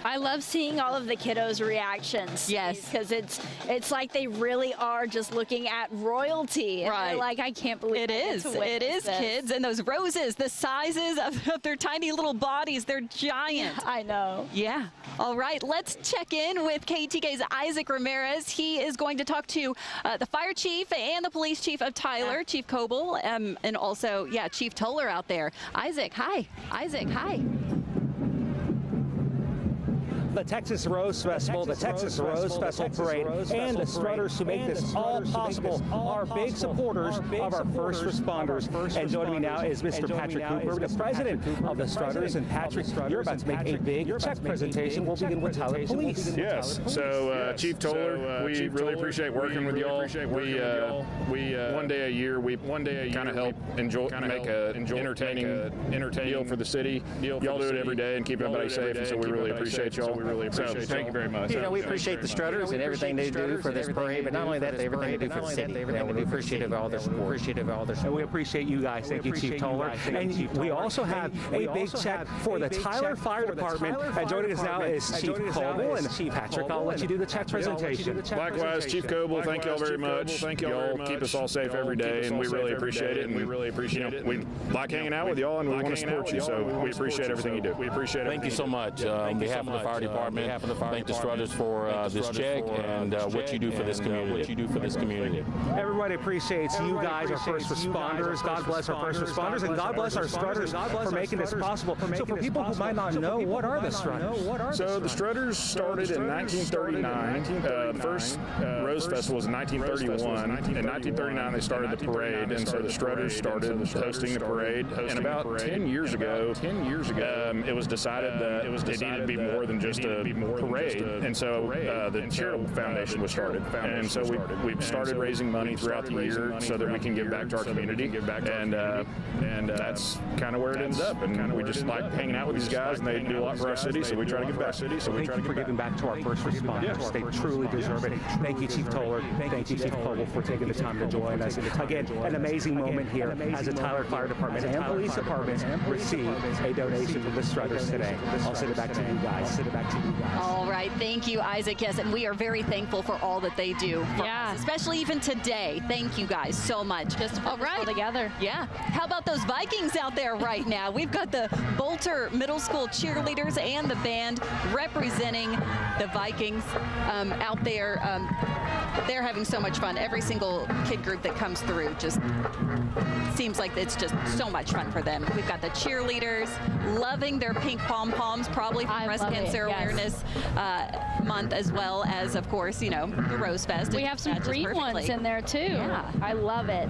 I love seeing all of the kiddos' reactions. Yes. Because it's like they really are just looking at royalty. And right. They're like, I can't believe it is. It is, this. Kids. And those roses, the sizes of their tiny little bodies, they're giant. I know. Yeah. All right. Let's check in with KETK's Isaac Ramirez. He is going to talk to the fire chief and the police chief of Tyler, Chief Coble, and also, Chief Toller out there. Isaac, hi. Isaac, hi. The Texas Rose Festival, the Texas Rose Festival Parade, and the strutters who make this all possible are big supporters of our first responders. And joining me now is Mr. Patrick Cooper, the president of the strutters. And Patrick, you're about to make a big check presentation. We'll begin with Tyler Police. Yes. So, Chief Toller, we really appreciate working with y'all. We one day a year, we kind of help make an entertaining deal for the city. Y'all do it every day and keep everybody safe, and so we really appreciate y'all. We really appreciate Thank you very much. You we appreciate the strutters and everything they do for this parade, but not only that, everything they do for the city. We appreciate all their support. And we appreciate you guys. Thank you, Chief Toller. And we also have a big check for the Tyler Fire Department. And joining us now is Chief Coble. And Chief Patrick, I'll let you do the check presentation. Likewise, Chief Coble, thank y'all very much. Y'all keep us all safe every day, and we really appreciate it. And we really appreciate it. We like hanging out with y'all, and we want to support you, so we appreciate everything you do. We appreciate it. Thank you so much. On behalf of the fire department, thank the strutters for this check and what you do for this community. Everybody appreciates you guys, our first responders. God bless our first responders, and God bless our strutters for making this possible. So for people who might not know, what are the strutters? So the strutters started in 1939. The first Rose Festival was in 1931. In 1939, 1999 they started the parade, and so the Strutters started hosting the parade. And about 10 years ago, it was decided that it needed to be more than just a parade, and so the charitable foundation was started. And so we've started raising money throughout the year so that we can give back to our community, and that's kind of where it ends up. And we just like hanging out with these guys, and they do a lot for our city, so we try to give back. Thank you for giving back to our first responders. They truly deserve it. Thank you, Chief Toller. Thank you, Chief Coble, for taking the time to join us. Again, an amazing moment here as the Tyler Fire Department and Police Department receive a donation from the Strutters today. I'll send it back to you guys. All right. Thank you, Isaac. Yes, and we are very thankful for all that they do for us, especially even today. Thank you guys so much. Just all right together. Yeah. How about those Vikings out there right now? We've got the Bolter Middle School cheerleaders and the band representing the Vikings out there. They're having so much fun. Every single kid group that comes through just seems like it's just so much fun for them. We've got the cheerleaders loving their pink pom-poms, probably for Breast Cancer Awareness Month, as well as, of course, you know, the Rose Fest. We have some green ones in there, too. Yeah. I love it.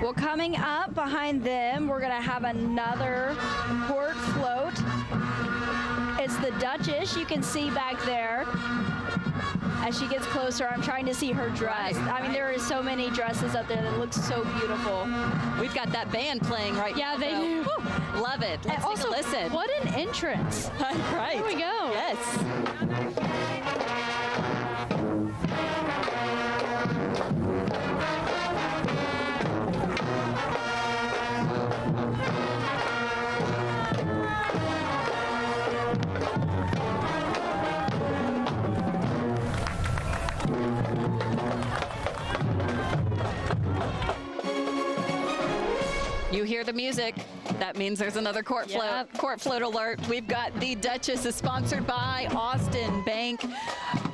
Well, coming up behind them, we're going to have another court float. It's the Duchess. You can see back there. As she gets closer, I'm trying to see her dress. I mean, there are so many dresses up there that look so beautiful. We've got that band playing right now. Yeah, they do. Woo, love it. Let's also, take a listen. What an entrance. Right. Here we go. Yes. You hear the music. That means there's another court float. Court float alert. We've got the Duchess is sponsored by Austin Bank.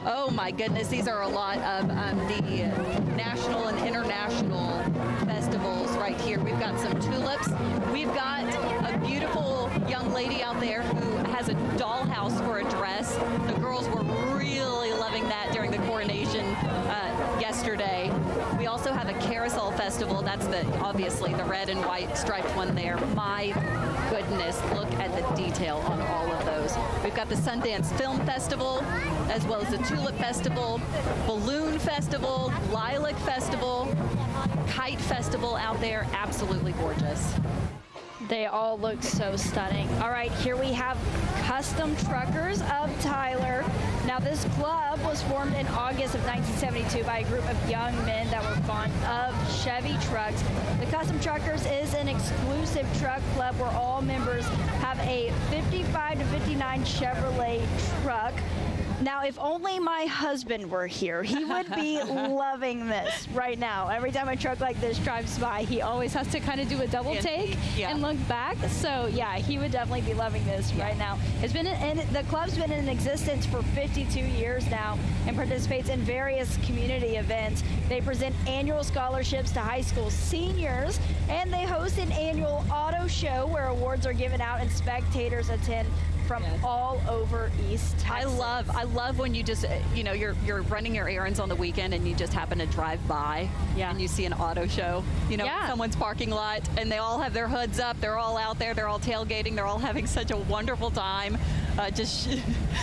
Oh my goodness, these are a lot of the national and international festivals right here. We've got some tulips. We've got a beautiful young lady out there who has a dollhouse for a dress. The girls were really loving that during the coronation yesterday. We also have a carousel festival. That's obviously the red and white striped one there. My goodness, look at the detail on all of those. We've got the Sundance Film Festival, as well as the Tulip Festival, Balloon Festival, Lilac Festival, Kite Festival out there. Absolutely gorgeous. They all look so stunning. All right, here we have Custom Truckers of Tyler. Now, this club was formed in August of 1972 by a group of young men that were fond of Chevy trucks. The Custom Truckers is an exclusive truck club where all members have a 55 to 59 Chevrolet truck. Now, if only my husband were here, he would be loving this right now. Every time a truck like this drives by, he always has to kind of do a double take and look back. So, yeah, he would definitely be loving this right now. It's been the club's been in existence for 52 years now and participates in various community events. They present annual scholarships to high school seniors, and they host an annual auto show where awards are given out and spectators attend from all over East Texas. I love when you just, you know, you're running your errands on the weekend and you just happen to drive by and you see an auto show, you know, someone's parking lot, and they all have their hoods up, they're all out there, they're all tailgating, they're all having such a wonderful time. And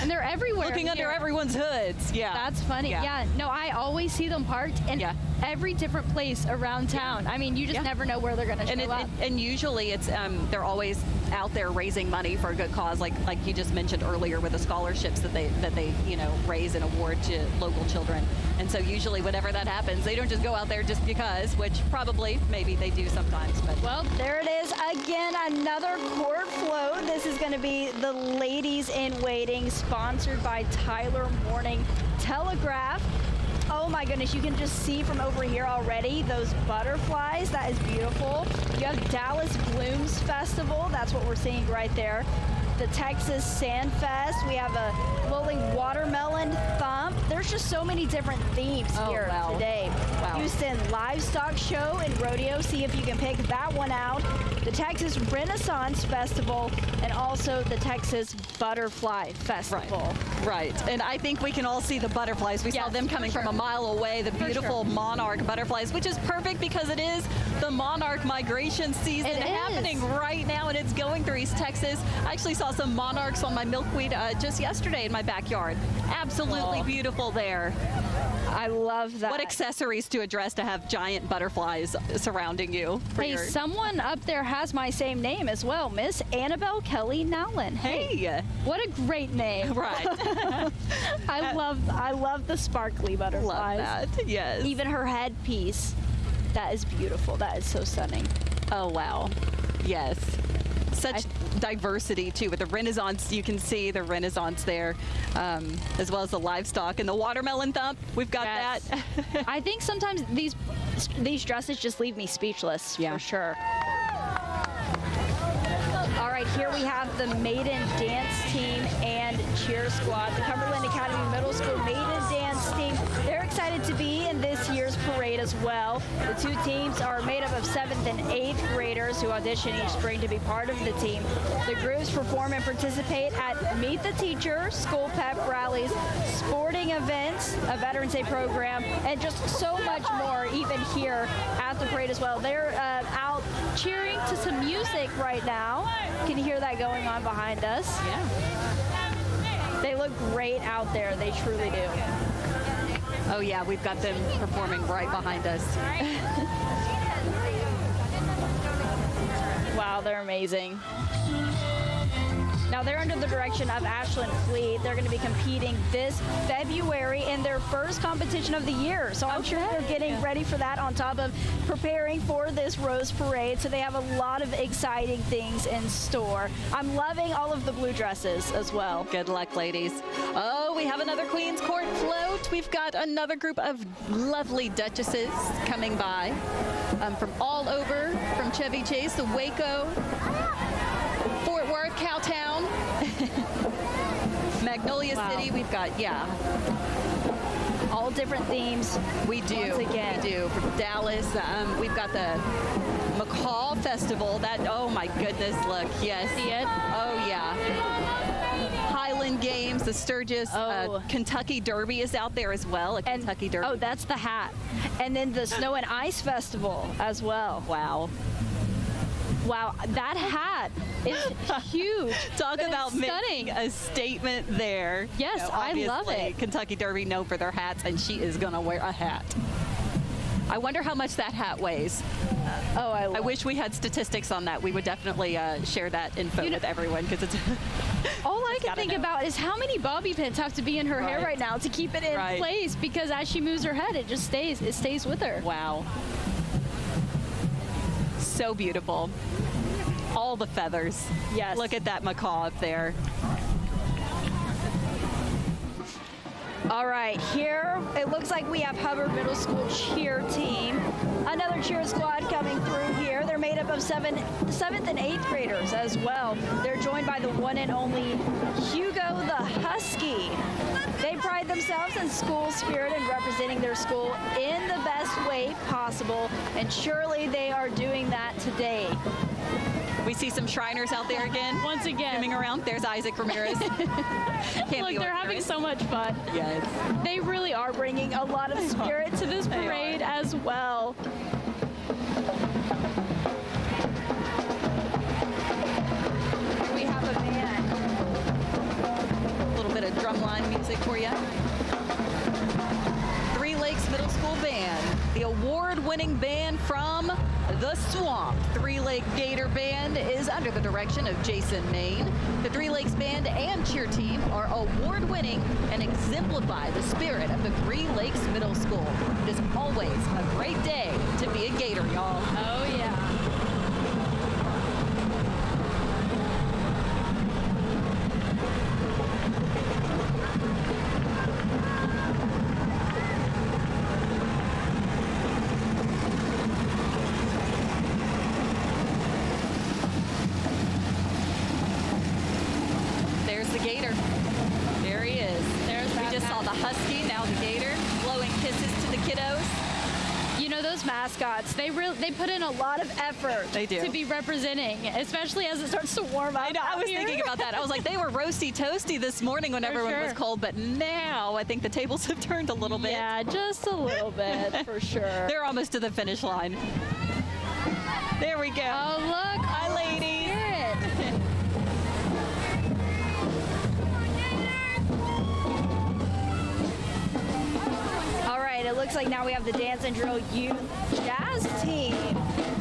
they're everywhere. Looking under everyone's hoods. Yeah. That's funny. Yeah. No, I always see them parked in every different place around town. I mean, you just never know where they're going to show up. And usually it's they're always out there raising money for a good cause, like you just mentioned earlier with the scholarships that they you know raise and award to local children. And so usually whenever that happens, they don't just go out there just because, which probably maybe they do sometimes. But well, there it is again, another court float. This is going to be the Ladies in Waiting, sponsored by Tyler Morning Telegraph. Oh my goodness, you can just see from over here already those butterflies. That is beautiful. You have Dallas Blooms Festival. That's what we're seeing right there. The Texas Sand Fest. We have a Lowly Watermelon Thump. There's there's just so many different themes here today. Houston Livestock Show and Rodeo. See if you can pick that one out. The Texas Renaissance Festival and also the Texas Butterfly Festival. Right. And I think we can all see the butterflies. We saw them coming from a mile away, the beautiful monarch butterflies, which is perfect because it is the monarch migration season happening right now, and it's going through East Texas. I actually saw some monarchs on my milkweed just yesterday in my backyard. Absolutely beautiful there. I love that. What accessories to address to have giant butterflies surrounding you? Hey, someone up there has my same name as well, Miss Annabelle Kelly Nowlin. Hey, what a great name! Right. I love the sparkly butterflies. Love that. Yes. Even her headpiece. That is beautiful. That is so stunning. Oh wow. Yes. Such diversity too. With the Renaissance, you can see the Renaissance there, as well as the livestock and the watermelon thump. We've got that. I think sometimes these dresses just leave me speechless. For sure. All right, here we have the maiden dance team and cheer squad. The Cumberland Academy Middle School maiden dance team. They're excited to be in this year's parade as well. The two teams are made up of 7th and 8th graders who audition each spring to be part of the team. The groups perform and participate at Meet the Teacher, school pep rallies, sporting events, a Veterans Day program, and just so much more even here at the parade as well. They're out cheering to some music right now. Can you hear that going on behind us? Yeah. They look great out there. They truly do. Oh yeah, we've got them performing right behind us. Wow, they're amazing. Now they're under the direction of Ashlyn Fleet. They're going to be competing this February in their first competition of the year. So I'm sure they're getting ready for that on top of preparing for this Rose Parade. So they have a lot of exciting things in store. I'm loving all of the blue dresses as well. Good luck, ladies. Oh, we have another Queen's Court float. We've got another group of lovely duchesses coming by from all over, from Chevy Chase to Waco, Fort Worth, Cowtown, Magnolia City. We've got, all different themes. We do. Once again. We do. From Dallas, we've got the McCall Festival. That, oh my goodness, look. Yes. See it? Oh, yeah. Highland Games, the Sturgis, Kentucky Derby is out there as well. Kentucky Derby. Oh, that's the hat. And then the Snow and Ice Festival as well. Wow. Wow, that hat is huge. Talk about making a statement there. Yes, you know, I love it. Kentucky Derby known for their hats, and she is going to wear a hat. I wonder how much that hat weighs. I wish we had statistics on that. We would definitely share that info with everyone because it's. All I can think about is how many bobby pins have to be in her hair right now to keep it in place, because as she moves her head, it just stays. It stays with her. Wow. So beautiful. All the feathers. Yes. Look at that macaw up there. All right, here it looks like we have Hubbard Middle School cheer team. Another cheer squad coming through here. They're made up of 7th and 8th graders as well. They're joined by the one and only Hugo the Husky. They pride themselves in school spirit and representing their school in the best way possible, and surely they are doing that today. We see some Shriners out there again. Once again. Swimming around. There's Isaac Ramirez. Look, they're having so much fun. Yes. They really are bringing a lot of spirit to this parade as well. We have a band. A little bit of drumline music for you. Three Lakes Middle School Band, the award-winning band from the Swamp. Three Lake Gator Band is under the direction of Jason Main. The Three Lakes Band and cheer team are award-winning and exemplify the spirit of the Three Lakes Middle School. It is always a great day to be a Gator, y'all. Oh, yeah. There's the Gator. There he is. We just saw the Husky, now the those mascots, they put in a lot of effort They do. to be representing, especially as it starts to warm up. I was thinking about that. I was like, they were roasty toasty this morning when everyone was cold, but now I think the tables have turned a little bit. Yeah, just a little bit, for sure. They're almost to the finish line. There we go. Oh, look. Hi, ladies. All right, it looks like now we have the Dance and Drill Youth Jazz team.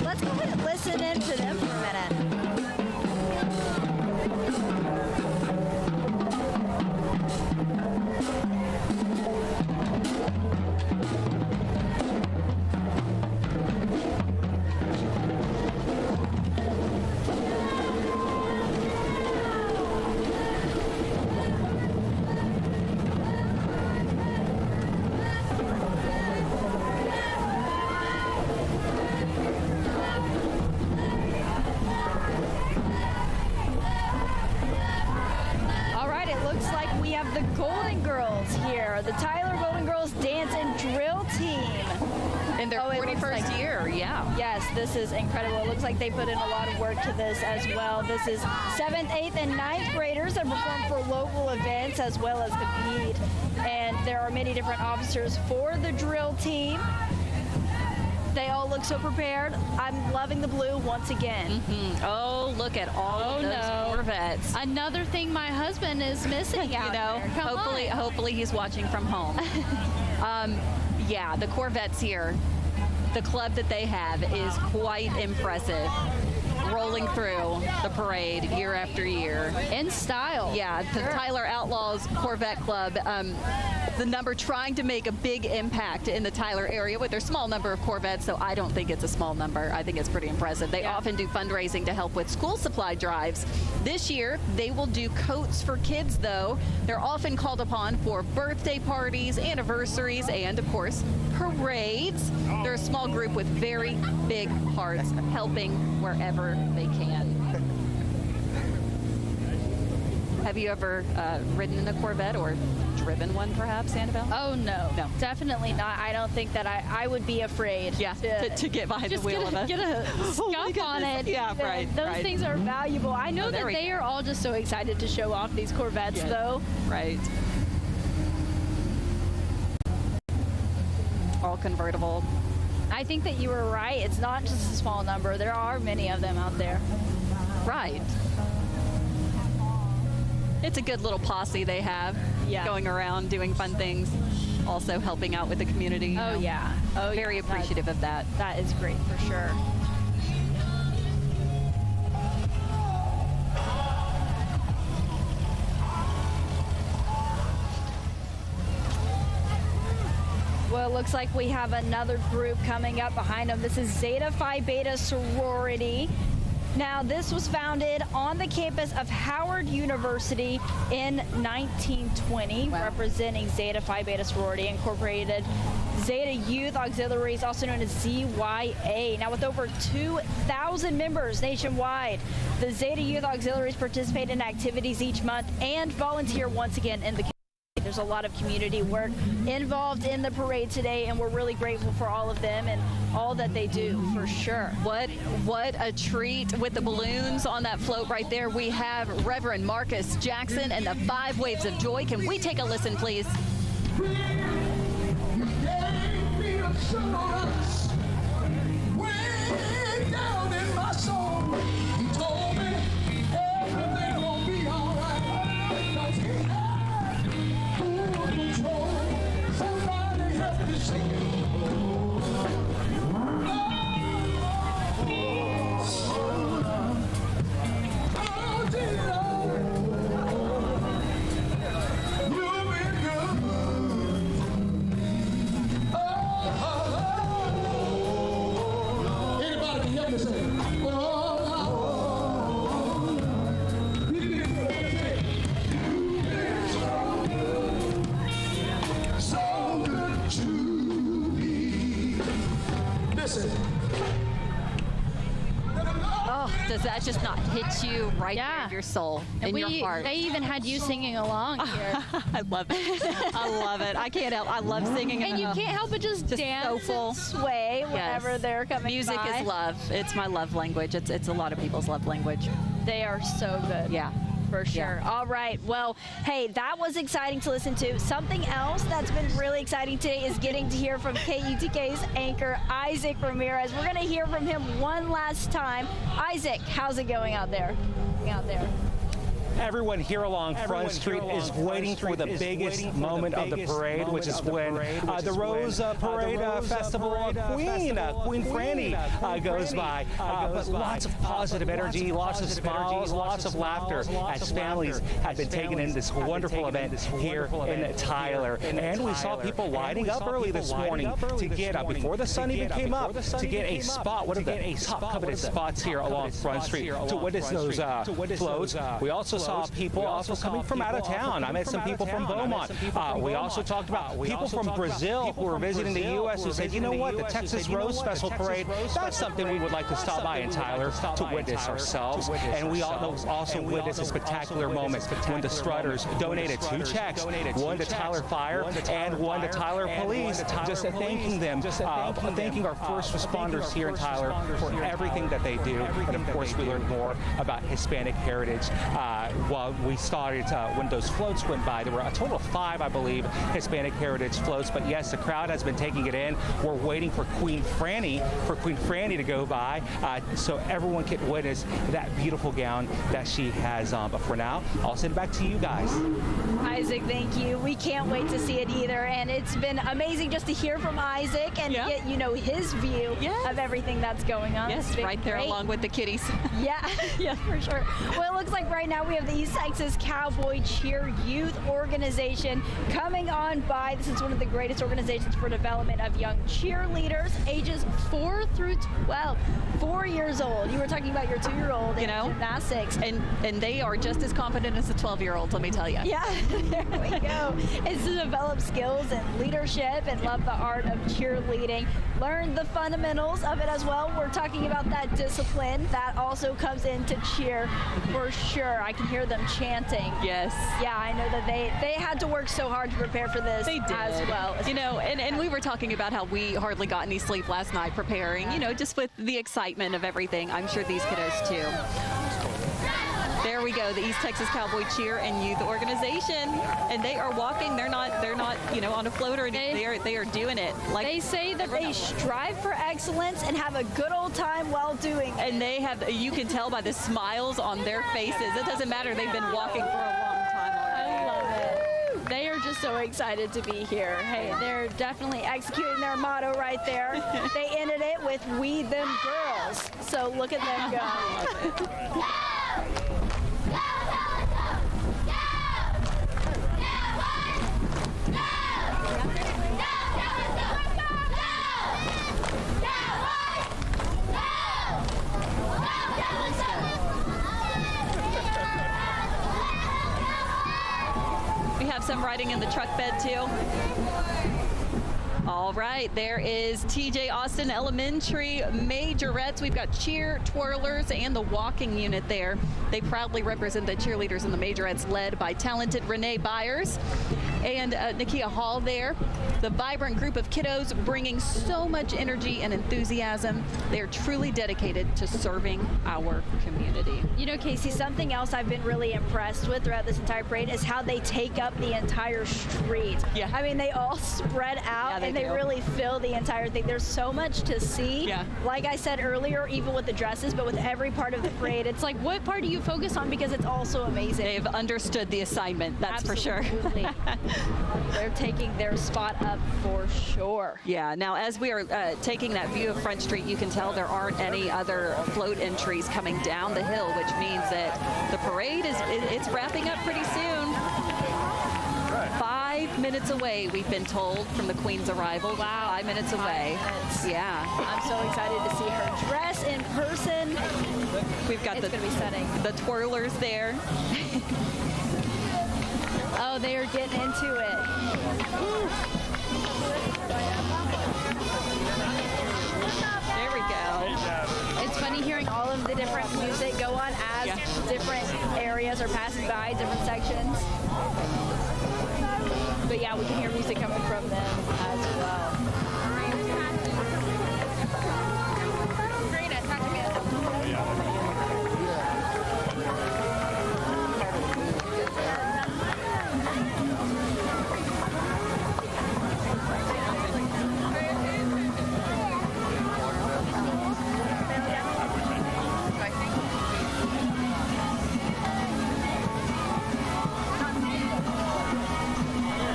Let's go ahead and listen in to them for a minute. The Golden Girls here, the Tyler Golden Girls Dance and Drill team. In their 41st year, yeah. Yes, this is incredible. It looks like they put in a lot of work to this as well. This is 7th, 8th, and 9th graders that perform for local events as well as compete. And there are many different officers for the drill team. They all look so prepared. I'm loving the blue once again. Oh, look at all of those Corvettes. Another thing my husband is missing out there. Hopefully he's watching from home. Yeah, the Corvettes here, the club that they have is quite impressive. Rolling through the parade year after year. In style. Yeah, the Tyler Outlaws Corvette Club, the number trying to make a big impact in the Tyler area with their small number of Corvettes, so I don't think it's a small number. I think it's pretty impressive. They often do fundraising to help with school supply drives. This year, they will do coats for kids, though. They're often called upon for birthday parties, anniversaries, and, of course, parades. They're a small group with very big hearts, helping wherever they can. Have you ever ridden in a Corvette or driven one, perhaps, Annabelle? Oh, no. Definitely not. I don't think that I would be afraid to get behind the wheel of it. Get a scuff on it. Yeah, right. Those things are valuable. I know that they are all just so excited to show off these Corvettes, though. Right. All convertible. I think that you were right. It's not just a small number. There are many of them out there. Right. It's a good little posse they have going around doing fun things, also helping out with the community. Oh, yeah. Oh, very appreciative of that. That is great for sure. Well, it looks like we have another group coming up behind them. This is Zeta Phi Beta Sorority. Now, this was founded on the campus of Howard University in 1920, representing Zeta Phi Beta Sorority Incorporated. Zeta Youth Auxiliaries, also known as ZYA. Now, with over 2,000 members nationwide, the Zeta Youth Auxiliaries participate in activities each month and volunteer once again in the community. There's a lot of community work involved in the parade today, and we're really grateful for all of them and all that they do, for sure. What a treat with the balloons on that float right there. We have Reverend Marcus Jackson and the 5 Waves of Joy. Can we take a listen, please? does that just not hit you right there in your soul, in your heart? They even had you singing along here. I love it. I love it. I can't help. I love singing. And you can't help but just dance and sway whenever they're coming Music by. is love. It's my love language. It's a lot of people's love language. They are so good. Yeah. For sure. Yeah. All right. Well, hey, that was exciting to listen to. Something else that's been really exciting today is getting to hear from KETK's anchor, Isaac Ramirez. We're going to hear from him one last time. Isaac, how's it going out there? Everyone here along Front Street is waiting for the biggest moment of the parade, which is when the Rose Parade Festival Queen Franny goes by. But lots of positive energy, lots of smiles, lots of laughter as families have been taken in this wonderful event here in Tyler. And we saw people lining up early this morning to get, before the sun even came up, to get a spot, one of the top coveted spots here along Front Street to witness those floats. We also saw people also coming from out of town. I met some people from Beaumont. We also talked about people from Brazil who were visiting the U.S. who said, you know what, the Texas Rose Festival Parade, that's something we would like to stop by in Tyler to witness ourselves. And we also witnessed a spectacular moment when the Strutters donated 2 checks, one to Tyler Fire and one to Tyler Police, just thanking them, thanking our first responders here in Tyler for everything that they do. And of course, we learned more about Hispanic heritage while we started when those floats went by. There were a total of 5, I believe, Hispanic heritage floats. But yes, the crowd has been taking it in. We're waiting for Queen Franny to go by so everyone can witness that beautiful gown that she has on. But for now, I'll send it back to you guys. Isaac, thank you. We can't wait to see it either. And it's been amazing just to hear from Isaac and get, his view of everything that's going on. Yes, right there along with the kitties. Yeah, for sure. Well, it looks like right now we have the East Texas Cowboy Cheer Youth Organization coming on by. This is one of the greatest organizations for development of young cheerleaders, ages 4 through 12. 4 years old. You were talking about your 2-year-old in gymnastics. And they are just as confident as the 12-year-olds, let me tell you. Yeah, there we go. It's to develop skills and leadership and love the art of cheerleading. Learn the fundamentals of it as well. We're talking about that discipline that also comes into cheer for sure. I can hear them chanting. Yes. Yeah, I know that they had to work so hard to prepare for this as well. And we were talking about how we hardly got any sleep last night preparing, just with the excitement of everything. I'm sure these kiddos too. There we go, the East Texas Cowboy Cheer and Youth Organization, and they are walking. They're not, on a floater. They are doing it. Like they say that they strive for excellence and have a good old time while doing it. And they have. You can tell by the smiles on their faces. It doesn't matter. They've been walking for a long time already. I love it. They are just so excited to be here. Hey, they're definitely executing their motto right there. They ended it with "We Them Girls." So look at them go. We have some riding in the truck bed too. All right, there is TJ Austin Elementary majorettes. We've got cheer twirlers and the walking unit there. They proudly represent the cheerleaders and the majorettes, led by talented Renee Byers and Nakia Hall there. The vibrant group of kiddos bringing so much energy and enthusiasm. They're truly dedicated to serving our community. Casey, something else I've been really impressed with throughout this entire parade is how they take up the entire street. Yeah. I mean, they all spread out and they really fill the entire thing. There's so much to see. Yeah. Like I said earlier, even with the dresses, but with every part of the parade, it's like, what part do you focus on? Because it's all so amazing. They've understood the assignment, that's for sure. They're taking their spot up for sure. Yeah, now as we are taking that view of Front Street, you can tell there aren't any other float entries coming down the hill, which means that the parade it's wrapping up pretty soon. 5 minutes away, we've been told, from the Queen's arrival. Wow. 5 minutes away. 5 minutes. Yeah. I'm so excited to see her dress in person. We've got it's gonna be stunning. The twirlers there. Oh, they are getting into it. There we go. It's funny hearing all of the different music go on as different areas are passing by, different sections. But yeah, we can hear music coming from them as well.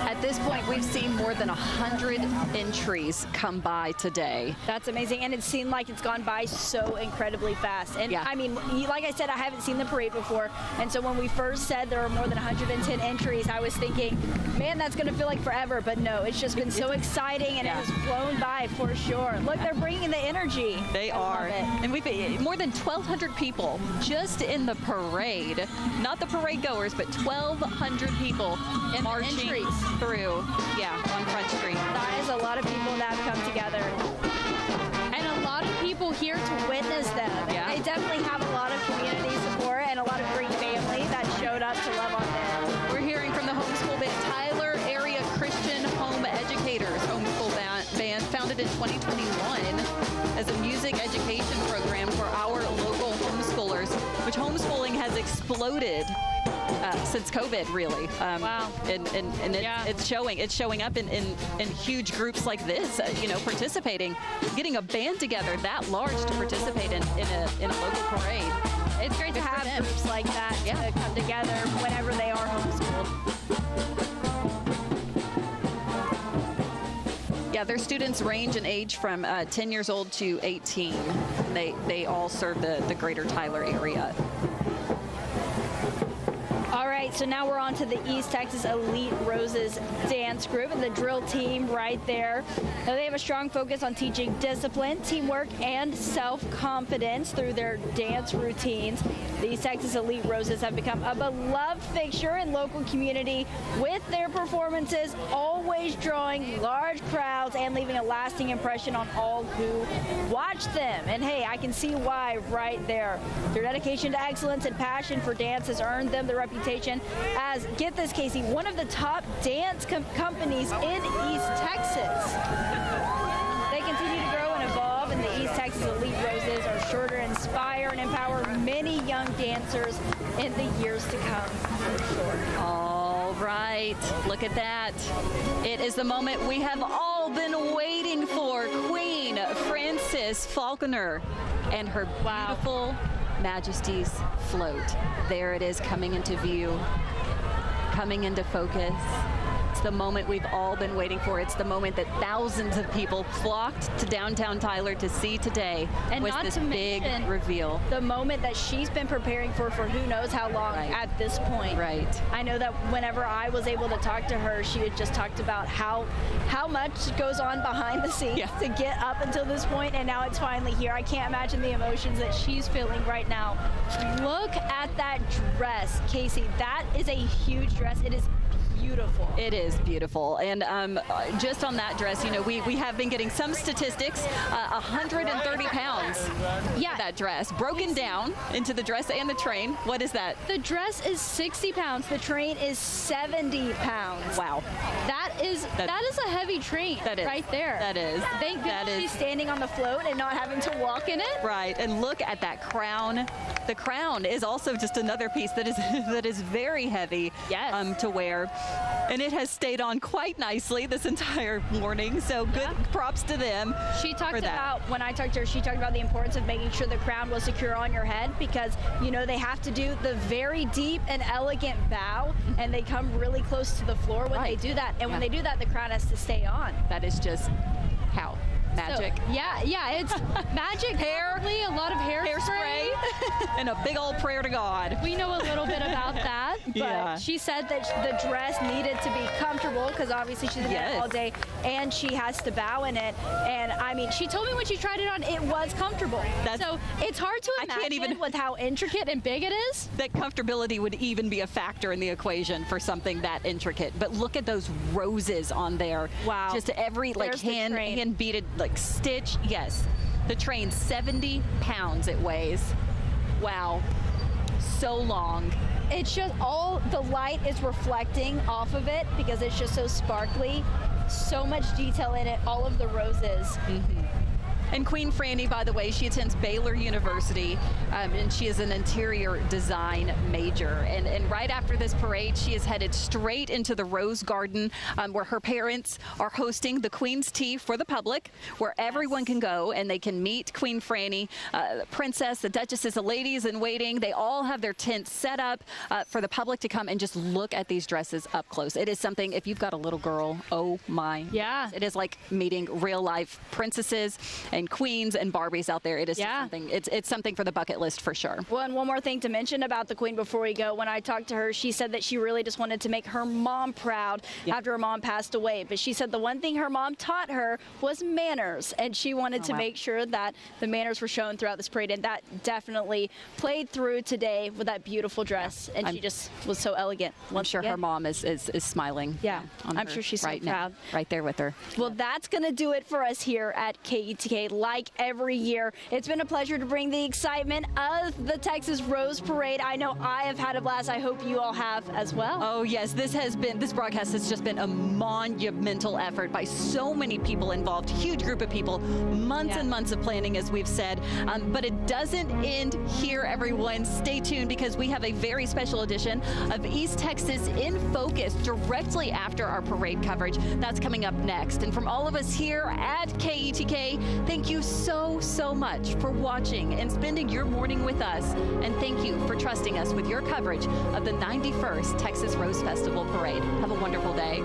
At this point, we've seen more than 100 entries come by today. That's amazing, and it seemed like it's gone by so incredibly fast. And I mean, like I said, I haven't seen the parade before, and so when we first said there were more than 110 entries, I was thinking, man, that's going to feel like forever. But no, it's just been so exciting, and it has flown by for sure. Look, they're bringing the energy. They are, and we've more than 1,200 people just in the parade. Not the parade goers, but 1,200 people marching through, on Front Street. That is a lot of people that have come together. And a lot of people here to witness them. Yeah. They definitely have a lot of community support and a lot of great family that showed up to love on them. We're hearing from the homeschool band, Tyler Area Christian Home Educators homeschool band, founded in 2021 as a music education program for our local homeschoolers, which homeschooling has exploded since COVID, really. Wow. And it's showing up in huge groups like this, participating, getting a band together that large to participate in a local parade. It's great to have groups like that to come together whenever they are homeschooled. Yeah, their students range in age from 10 years old to 18. They all serve the greater Tyler area. All right, so now we're on to the East Texas Elite Roses dance group and the drill team right there. Now they have a strong focus on teaching discipline, teamwork, and self-confidence through their dance routines. The East Texas Elite Roses have become a beloved fixture in local community with their performances, always drawing large crowds and leaving a lasting impression on all who watch them. And hey, I can see why right there. Their dedication to excellence and passion for dance has earned them the reputation as, get this, Casey, one of the top dance companies in East Texas. They continue to grow and evolve, and the East Texas Elite Roses are sure to inspire and empower many young dancers in the years to come, for sure. All right, look at that. It is the moment we have all been waiting for. Queen Frances Falconer and her beautiful Majesty's float. There it is, coming into view, coming into focus. It's the moment we've all been waiting for. It's the moment that thousands of people flocked to downtown Tyler to see today. And was not this to big mention reveal. The moment that she's been preparing for who knows how long at this point. Right. I know that whenever I was able to talk to her, she had just talked about how much goes on behind the scenes to get up until this point, and now it's finally here. I can't imagine the emotions that she's feeling right now. Look at that dress, Casey. That is a huge dress. It is beautiful. It is beautiful. And just on that dress, we have been getting some statistics, 130 pounds. Yeah. That dress broken down into the dress and the train. What is that? The dress is 60 pounds. The train is 70 pounds. Wow. That is a heavy train right there. That is. Thank goodness she's standing on the float and not having to walk in it. Right. And look at that crown. The crown is also just another piece that is very heavy to wear. And it has stayed on quite nicely this entire morning. So good props to them. She talked about, when I talked to her, she talked about the importance of making sure the crown was secure on your head, because, they have to do the very deep and elegant bow, and they come really close to the floor when they do that. And when they do that, the crown has to stay on. That is just how? Magic. So, it's magic. Hair, a lot of hairspray, and a big old prayer to God. We know a little bit about that, but she said that the dress needed to be comfortable, because obviously she's in it all day, and she has to bow in it. And I mean, she told me when she tried it on, it was comfortable. So it's hard to imagine with how intricate and big it is. That comfortability would even be a factor in the equation for something that intricate. But look at those roses on there. Wow. Just every hand beaded stitch. Yes. The train, 70 pounds it weighs. Wow, so long. It's just all the light is reflecting off of it because it's just so sparkly. So much detail in it, all of the roses. And Queen Franny, by the way, she attends Baylor University, and she is an interior design major. And right after this parade, she is headed straight into the Rose Garden, where her parents are hosting the Queen's Tea for the public, where everyone can go and they can meet Queen Franny, the princess, the duchesses, the ladies in waiting. They all have their tents set up for the public to come and just look at these dresses up close. It is something, if you've got a little girl, oh my. Yeah. It is like meeting real life princesses and queens and Barbies out there. It is something, it's something for the bucket list for sure. Well, and one more thing to mention about the Queen before we go. When I talked to her, she said that she really just wanted to make her mom proud after her mom passed away. But she said the one thing her mom taught her was manners, and she wanted to make sure that the manners were shown throughout this parade, and that definitely played through today with that beautiful dress, and she just was so elegant. I'm sure her mom is smiling. Yeah, I'm sure she's right so proud. Now, right there with her. Well, that's going to do it for us here at KETK. Like every year, it's been a pleasure to bring the excitement of the Texas Rose Parade. I know I have had a blast. I hope you all have as well. Oh yes, this broadcast has just been a monumental effort by so many people involved, huge group of people, months and months of planning, as we've said. But it doesn't end here, everyone. Stay tuned because we have a very special edition of East Texas in Focus directly after our parade coverage. That's coming up next. And from all of us here at KETK, thank you so much for watching and spending your morning with us. And thank you for trusting us with your coverage of the 91st Texas Rose Festival Parade. Have a wonderful day.